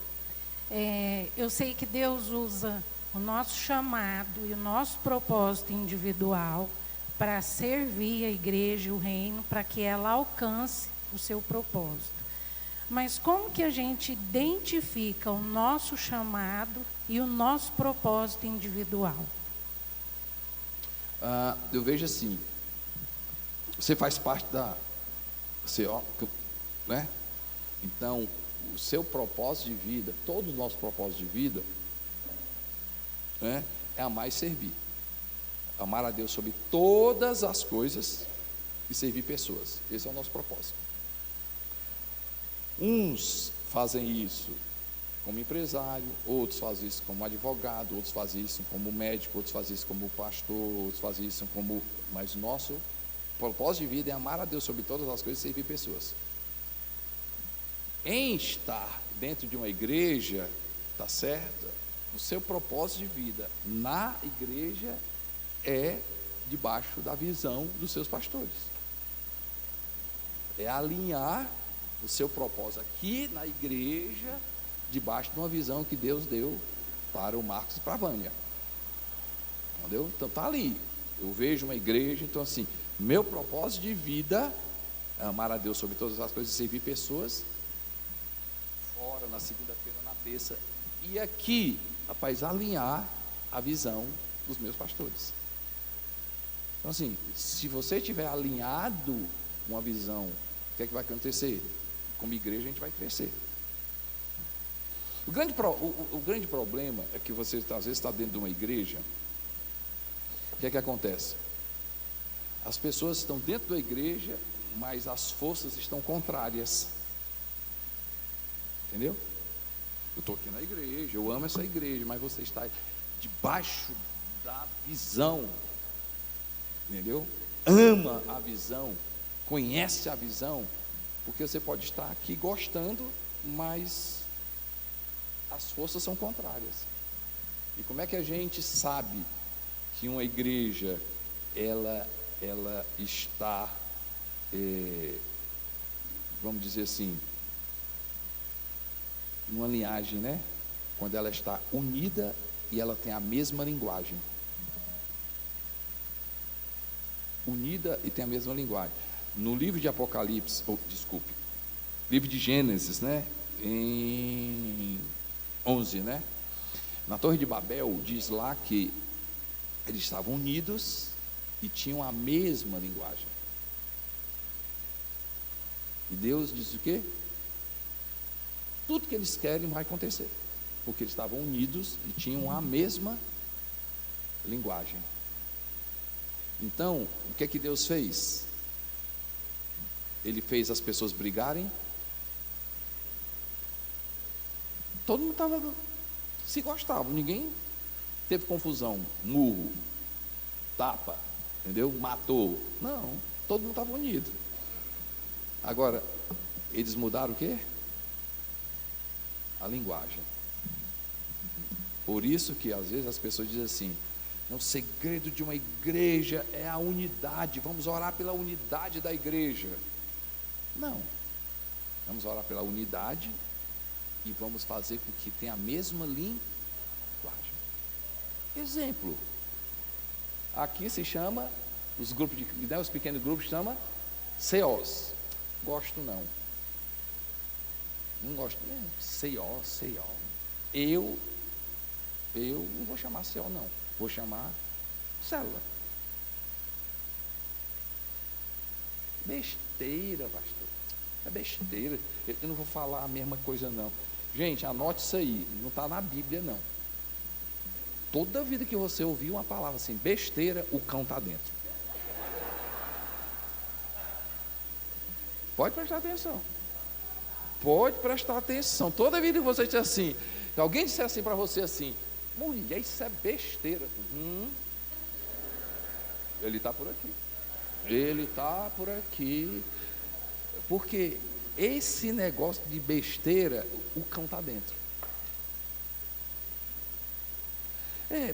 eu sei que Deus usa o nosso chamado e o nosso propósito individual para servir a igreja e o reino, para que ela alcance o seu propósito. Mas como que a gente identifica o nosso chamado e o nosso propósito individual? Eu vejo assim, você faz parte da né? Então, o seu propósito de vida, todo o nosso propósito de vida, né, é amar e servir. Amar a Deus sobre todas as coisas e servir pessoas. Esse é o nosso propósito. Uns fazem isso como empresário, outros fazem isso como advogado, outros fazem isso como médico, outros fazem isso como pastor, outros fazem isso como... Mas o nosso propósito de vida é amar a Deus sobre todas as coisas e servir pessoas. Em estar dentro de uma igreja, tá certo? O seu propósito de vida na igreja é debaixo da visão dos seus pastores. É alinhar o seu propósito aqui na igreja debaixo de uma visão que Deus deu para o Marcos e para a Vânia. Entendeu? Então está ali. Eu vejo uma igreja, então assim, meu propósito de vida é amar a Deus sobre todas as coisas e servir pessoas fora, na segunda-feira, na terça, e aqui, rapaz, alinhar a visão dos meus pastores. Então assim, se você tiver alinhado uma visão, o que é que vai acontecer? Como igreja a gente vai crescer. O grande problema é que você às vezes está dentro de uma igreja. O que é que acontece? As pessoas estão dentro da igreja, mas as forças estão contrárias. Entendeu? Eu estou aqui na igreja, eu amo essa igreja, mas você está debaixo da visão. Entendeu? Ama a visão, conhece a visão, porque você pode estar aqui gostando, mas as forças são contrárias. E como é que a gente sabe que uma igreja ela está, vamos dizer assim, numa linhagem, né? Quando ela está unida e ela tem a mesma linguagem. Unida e tem a mesma linguagem. No livro de Apocalipse, livro de Gênesis, né? Em 11, né? Na Torre de Babel, diz lá que eles estavam unidos e tinham a mesma linguagem. E Deus diz o quê? Tudo que eles querem vai acontecer, porque eles estavam unidos e tinham a mesma linguagem. Então, o que é que Deus fez? Ele fez as pessoas brigarem. Todo mundo se gostava, ninguém teve confusão, murro, tapa, entendeu? Matou. Não, todo mundo estava unido. Agora, eles mudaram o quê? A linguagem. Por isso que às vezes as pessoas dizem assim: o segredo de uma igreja é a unidade, vamos orar pela unidade da igreja. Não, vamos orar pela unidade e vamos fazer com que tenha a mesma linguagem. Exemplo, aqui se chama, os pequenos grupos chama COs. Gosto não gosto, CO. Eu não vou chamar CO não, vou chamar célula. Besteira, pastor, é besteira, eu não vou falar a mesma coisa não. Gente, anote isso aí, não está na Bíblia não. Toda vida que você ouvir uma palavra assim, besteira, o cão está dentro. Pode prestar atenção. Pode prestar atenção. Toda vida que você disser assim, se alguém disser assim para você assim, mulher, isso é besteira. Ele está por aqui. Ele está por aqui. Porque esse negócio de besteira, o cão está dentro.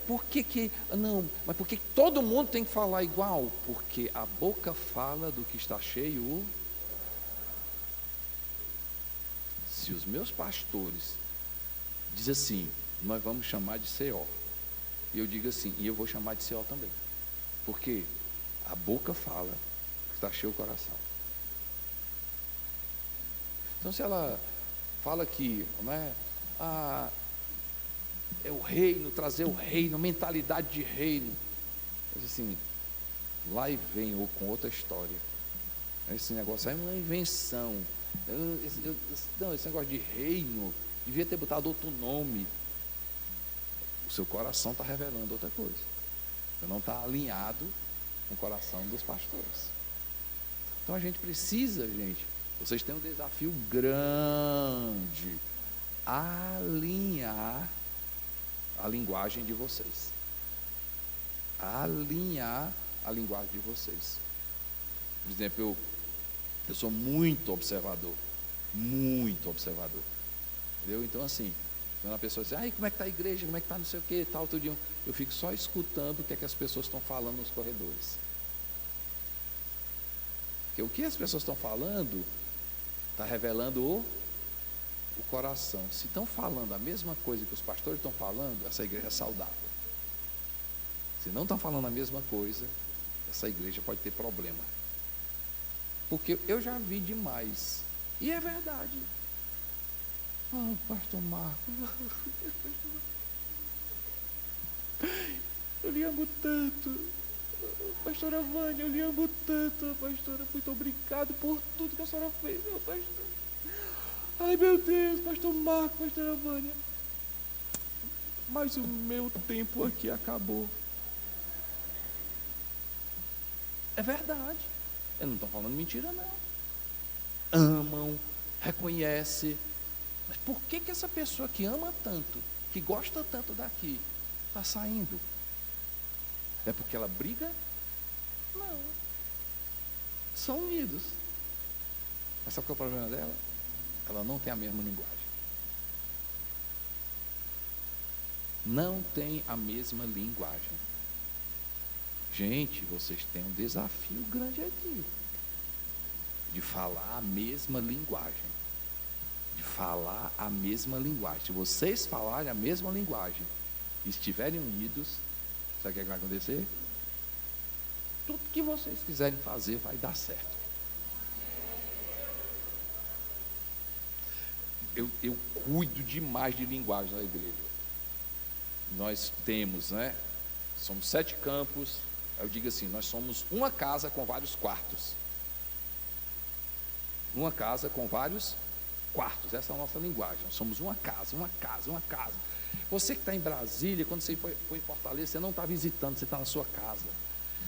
Por que não, mas por que todo mundo tem que falar igual? Porque a boca fala do que está cheio. Se os meus pastores dizem assim, nós vamos chamar de CO, e eu digo assim, e eu vou chamar de CO também, porque a boca fala que está cheio o coração. Então se ela fala que, não é? É o reino, trazer o reino, mentalidade de reino. Mas assim, lá e vem ou com outra história. Esse negócio aí é uma invenção. Esse negócio de reino, devia ter botado outro nome. O seu coração está revelando outra coisa. Você não está alinhado com o coração dos pastores. Então a gente precisa, gente, vocês têm um desafio grande, alinhar a linguagem de vocês. Alinhar a linguagem de vocês. Por exemplo, eu sou muito observador. Muito observador. Entendeu? Então assim, quando a pessoa diz, ai, como é que está a igreja, como é que está não sei o que, tal, tudo dia, eu fico só escutando o que é que as pessoas estão falando nos corredores. Porque o que as pessoas estão falando está revelando o coração. Se estão falando a mesma coisa que os pastores estão falando, essa igreja é saudável. Se não estão falando a mesma coisa, essa igreja pode ter problema. Porque eu já vi demais. E é verdade. Ah, pastor Marcos, eu lhe amo tanto. Pastora Vânia, eu lhe amo tanto. Pastora, muito obrigado por tudo que a senhora fez, meu pastor. Ai, meu Deus, pastor Marcos, pastora Vânia. Mas o meu tempo aqui acabou. É verdade. Eu não estou falando mentira, não. Amam, reconhece. Mas por que essa pessoa que ama tanto, que gosta tanto daqui, está saindo? É porque ela briga? Não. São unidos. Mas sabe qual é o problema dela? Ela não tem a mesma linguagem. Não tem a mesma linguagem. Gente, vocês têm um desafio grande aqui. De falar a mesma linguagem. De falar a mesma linguagem. Se vocês falarem a mesma linguagem e estiverem unidos, sabe o que vai acontecer? Tudo que vocês quiserem fazer vai dar certo. Eu cuido demais de linguagem na igreja. Nós temos, né? Somos 7 campos. Eu digo assim, nós somos uma casa com vários quartos. Uma casa com vários quartos. Essa é a nossa linguagem. Nós somos uma casa, uma casa, uma casa. Você que está em Brasília, quando você foi em Fortaleza, você não está visitando, você está na sua casa.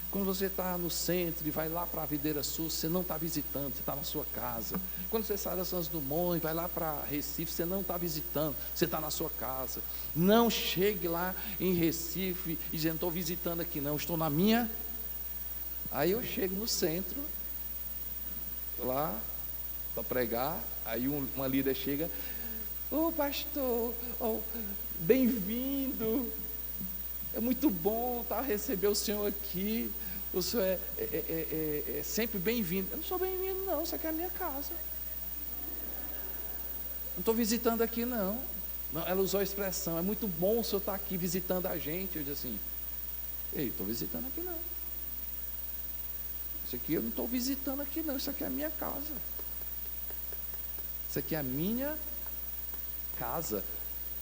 Quando você está no centro e vai lá para a Videira Sul, você não está visitando, você está na sua casa. Quando você sai da Santos Dumont e vai lá para Recife, você não está visitando, você está na sua casa. Não chegue lá em Recife e dizendo, estou visitando aqui, não, estou na minha. Aí eu chego no centro, lá, para pregar, aí uma líder chega, ô pastor, bem-vindo, é muito bom receber o senhor aqui, o senhor é sempre bem-vindo. Eu não sou bem-vindo não, isso aqui é a minha casa, não estou visitando aqui não. Ela usou a expressão, é muito bom o senhor estar aqui visitando a gente. Eu disse assim, ei, estou visitando aqui não, isso aqui eu não estou visitando aqui não, isso aqui é a minha casa, isso aqui é a minha casa.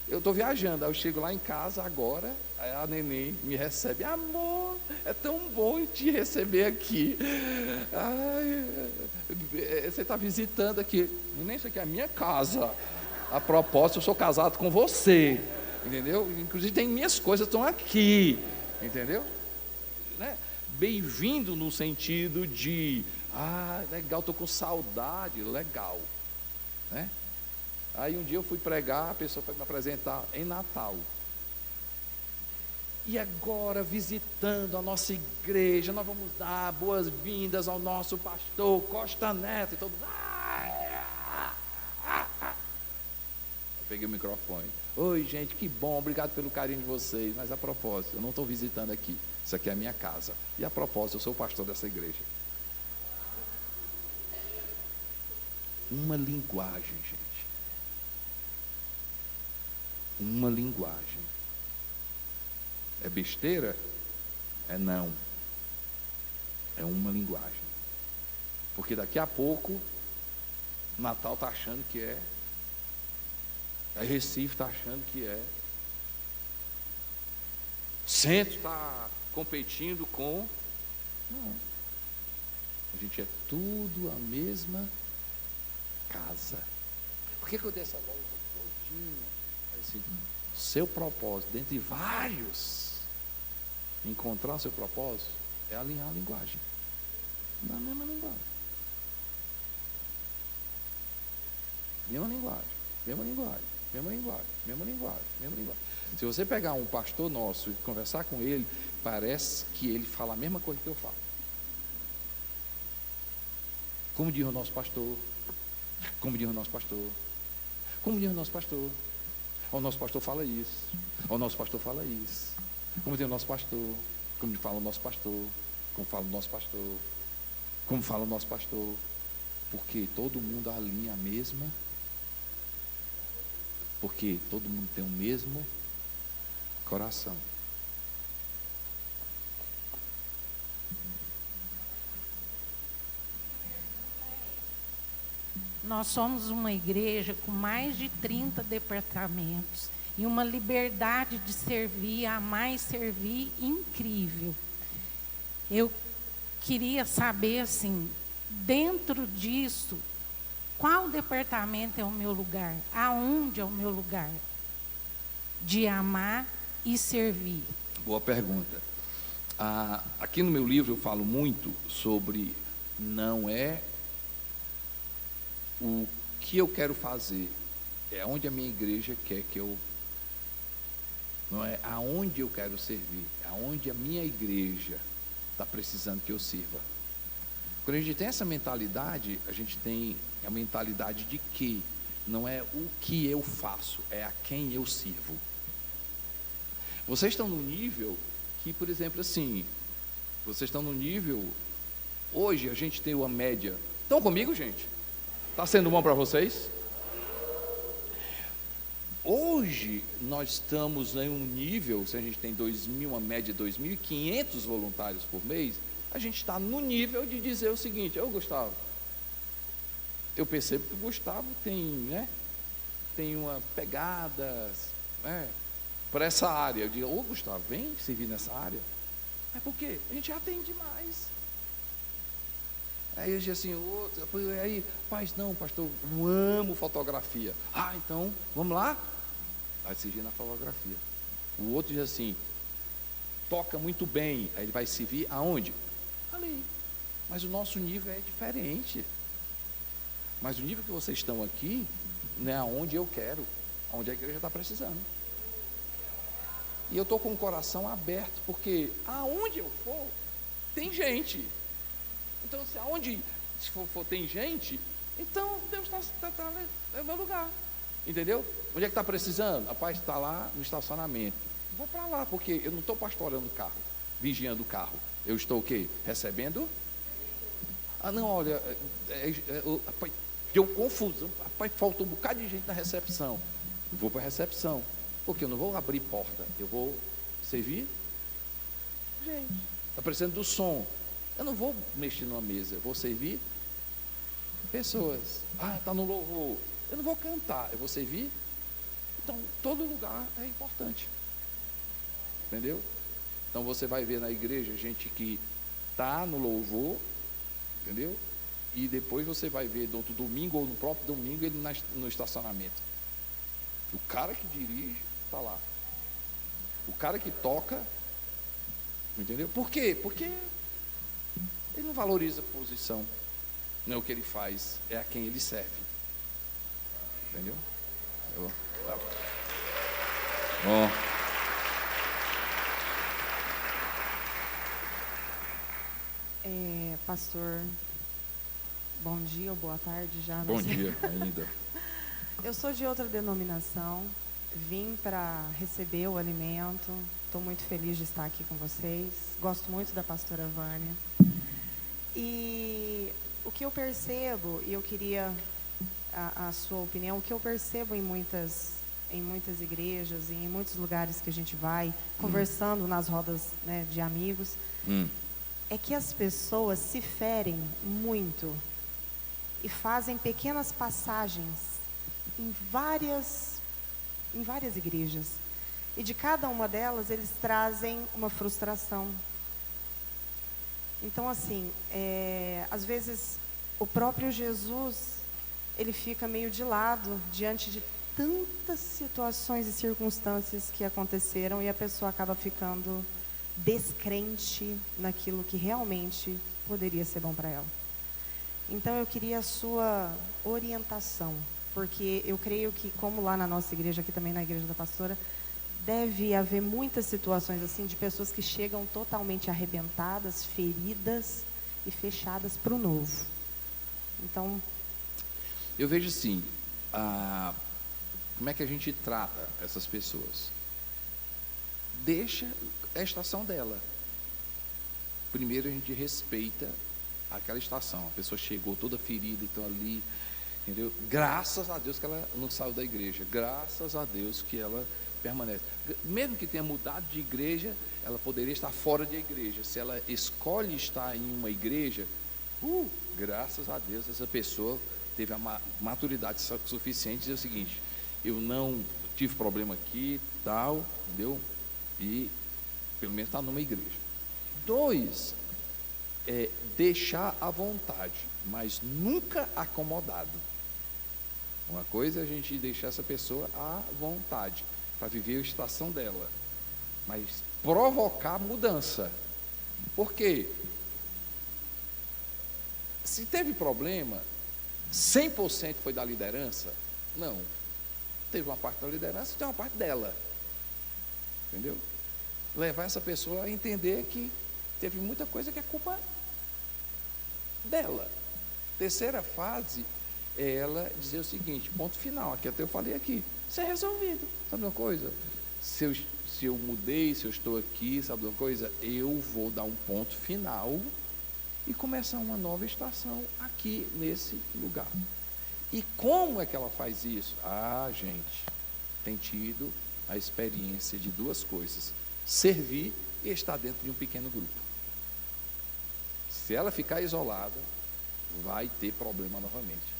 Eu estou viajando, aí eu chego lá em casa agora, aí a neném me recebe, amor, é tão bom te receber aqui. Ai, você está visitando aqui, nem isso aqui é a minha casa. A propósito, eu sou casado com você, entendeu? Inclusive tem minhas coisas estão aqui, entendeu? Né? Bem-vindo no sentido de, legal, estou com saudade, legal, né? Aí um dia eu fui pregar, a pessoa foi me apresentar em Natal. E agora, visitando a nossa igreja, nós vamos dar boas-vindas ao nosso pastor Costa Neto. E todo mundo, eu peguei o microfone. Oi, gente, que bom, obrigado pelo carinho de vocês. Mas a propósito, eu não estou visitando aqui. Isso aqui é a minha casa. E a propósito, eu sou o pastor dessa igreja. Uma linguagem, gente. Uma linguagem. É besteira? É não. É uma linguagem. Porque daqui a pouco Natal está achando que é. Aí Recife está achando que é. Centro está competindo com. Não. A gente é tudo a mesma casa. Por que eu dei essa volta todinha? Assim, seu propósito, dentre vários, encontrar o seu propósito é alinhar a linguagem, na mesma linguagem. mesma linguagem, mesma linguagem, mesma linguagem, mesma linguagem, mesma linguagem. Se você pegar um pastor nosso e conversar com ele, parece que ele fala a mesma coisa que eu falo. Como diz o nosso pastor, como diz o nosso pastor, como diz o nosso pastor. O nosso pastor fala isso, o nosso pastor fala isso. Como diz o nosso pastor, como fala o nosso pastor, como fala o nosso pastor, como fala o nosso pastor. Porque todo mundo alinha a mesma, porque todo mundo tem o mesmo coração. Nós somos uma igreja com mais de 30 departamentos e uma liberdade de servir, amar e servir incrível. Eu queria saber, assim, dentro disso, qual departamento é o meu lugar? Aonde é o meu lugar? De amar e servir. Boa pergunta. Aqui no meu livro eu falo muito sobre não é o que eu quero fazer, é onde a minha igreja quer que eu... Não é aonde eu quero servir, é aonde a minha igreja está precisando que eu sirva. Quando a gente tem essa mentalidade, a gente tem a mentalidade de que não é o que eu faço, é a quem eu sirvo. Vocês estão no nível que, por exemplo, assim, vocês estão no nível, hoje a gente tem uma média. Estão comigo, gente? Está sendo bom para vocês? Hoje nós estamos em um nível, se a gente tem 2.000, uma média de 2.500 voluntários por mês, a gente está no nível de dizer o seguinte: Gustavo, eu percebo que o Gustavo tem, né, tem uma pegada, né, para essa área. Eu digo: Gustavo, vem servir nessa área. Mas por quê? A gente já tem demais. Aí eu disse assim, aí, não, pastor, eu amo fotografia. Então, vamos lá? Vai servir na fotografia. O outro diz assim, toca muito bem. Aí ele vai servir aonde? Ali. Mas o nosso nível é diferente. Mas o nível que vocês estão aqui, não é aonde eu quero, aonde a igreja está precisando. E eu estou com o coração aberto, porque aonde eu for, tem gente. Então, se aonde for tem gente, então Deus está é o meu lugar. Entendeu? Onde é que está precisando? Rapaz, está lá no estacionamento. Vou para lá, porque eu não estou pastorando o carro, vigiando o carro. Eu estou o quê? Recebendo? Não, olha, rapaz, deu confusão. Rapaz, faltou um bocado de gente na recepção. Eu vou para a recepção, porque eu não vou abrir porta, eu vou servir gente. Está precisando do som. Eu não vou mexer numa mesa, eu vou servir pessoas. Está no louvor. Eu não vou cantar, eu vou servir. Então, todo lugar é importante. Entendeu? Então, você vai ver na igreja gente que está no louvor, entendeu? E depois você vai ver no outro domingo ou no próprio domingo ele no estacionamento. O cara que dirige está lá. O cara que toca, entendeu? Por quê? Porque ele não valoriza a posição, não é o que ele faz, é a quem ele serve. Entendeu? Pastor, bom dia ou boa tarde já. Bom dia ainda. Eu sou de outra denominação, vim para receber o alimento, estou muito feliz de estar aqui com vocês, gosto muito da pastora Vânia. E o que eu percebo, e eu queria a sua opinião, o que eu percebo em muitas igrejas e em muitos lugares que a gente vai, conversando nas rodas, né, de amigos, é que as pessoas se ferem muito e fazem pequenas passagens em várias igrejas. E de cada uma delas eles trazem uma frustração. Então, assim, às vezes o próprio Jesus, ele fica meio de lado diante de tantas situações e circunstâncias que aconteceram e a pessoa acaba ficando descrente naquilo que realmente poderia ser bom para ela. Então, eu queria a sua orientação porque eu creio que, como lá na nossa igreja, aqui também na igreja da pastora, deve haver muitas situações assim de pessoas que chegam totalmente arrebentadas, feridas e fechadas para o novo. Então, Eu vejo assim, como é que a gente trata essas pessoas? Deixa a estação dela. Primeiro a gente respeita aquela estação. A pessoa chegou toda ferida, então ali, entendeu? Graças a Deus que ela não saiu da igreja. Graças a Deus que ela permanece. Mesmo que tenha mudado de igreja, ela poderia estar fora de igreja. Se ela escolhe estar em uma igreja, graças a Deus essa pessoa teve a maturidade suficiente de dizer o seguinte: eu não tive problema aqui, tal, entendeu? E pelo menos está numa igreja. 2, deixar à vontade, mas nunca acomodado. Uma coisa é a gente deixar essa pessoa à vontade para viver a estação dela, mas provocar mudança. Por quê? Se teve problema, 100% foi da liderança? Não. Teve uma parte da liderança e tem uma parte dela. Entendeu? Levar essa pessoa a entender que teve muita coisa que é culpa dela. Terceira fase é ela dizer o seguinte: ponto final, aqui até eu falei aqui, isso é resolvido. Sabe uma coisa? Se eu mudei, se eu estou aqui, sabe uma coisa? Eu vou dar um ponto final e começar uma nova estação aqui nesse lugar. E como é que ela faz isso? Gente, tem tido a experiência de 2 coisas: servir e estar dentro de um pequeno grupo. Se ela ficar isolada, vai ter problema novamente.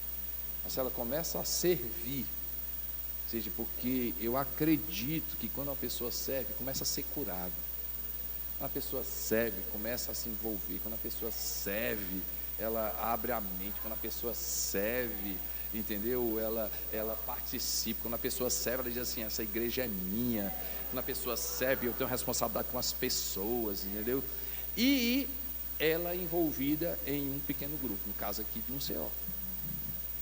Mas se ela começa a servir, seja porque eu acredito que quando uma pessoa serve, começa a ser curado. Quando a pessoa serve, começa a se envolver. Quando a pessoa serve, ela abre a mente. Quando a pessoa serve, entendeu? Ela participa. Quando a pessoa serve, ela diz assim: essa igreja é minha. Quando a pessoa serve, eu tenho responsabilidade com as pessoas, entendeu? E ela é envolvida em um pequeno grupo, no caso aqui de um CO.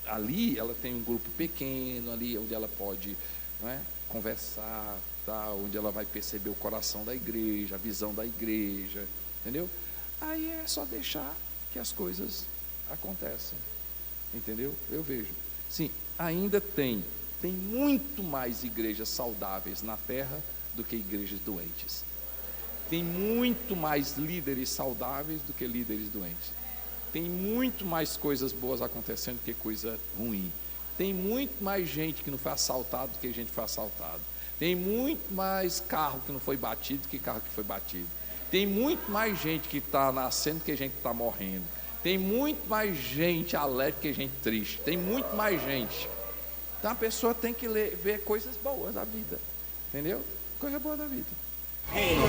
Ali ela tem um grupo pequeno, ali onde ela pode, não é, conversar, tá, onde ela vai perceber o coração da igreja, a visão da igreja, entendeu? Aí é só deixar que as coisas acontecem, entendeu? Eu vejo. Sim, ainda tem muito mais igrejas saudáveis na terra do que igrejas doentes. Tem muito mais líderes saudáveis do que líderes doentes. Tem muito mais coisas boas acontecendo do que coisa ruim. Tem muito mais gente que não foi assaltado do que gente que foi assaltado. Tem muito mais carro que não foi batido do que carro que foi batido. Tem muito mais gente que está nascendo do que gente que está morrendo. Tem muito mais gente alegre do que gente triste. Tem muito mais gente. Então a pessoa tem que ver coisas boas da vida. Entendeu? Coisa boa da vida. Reino.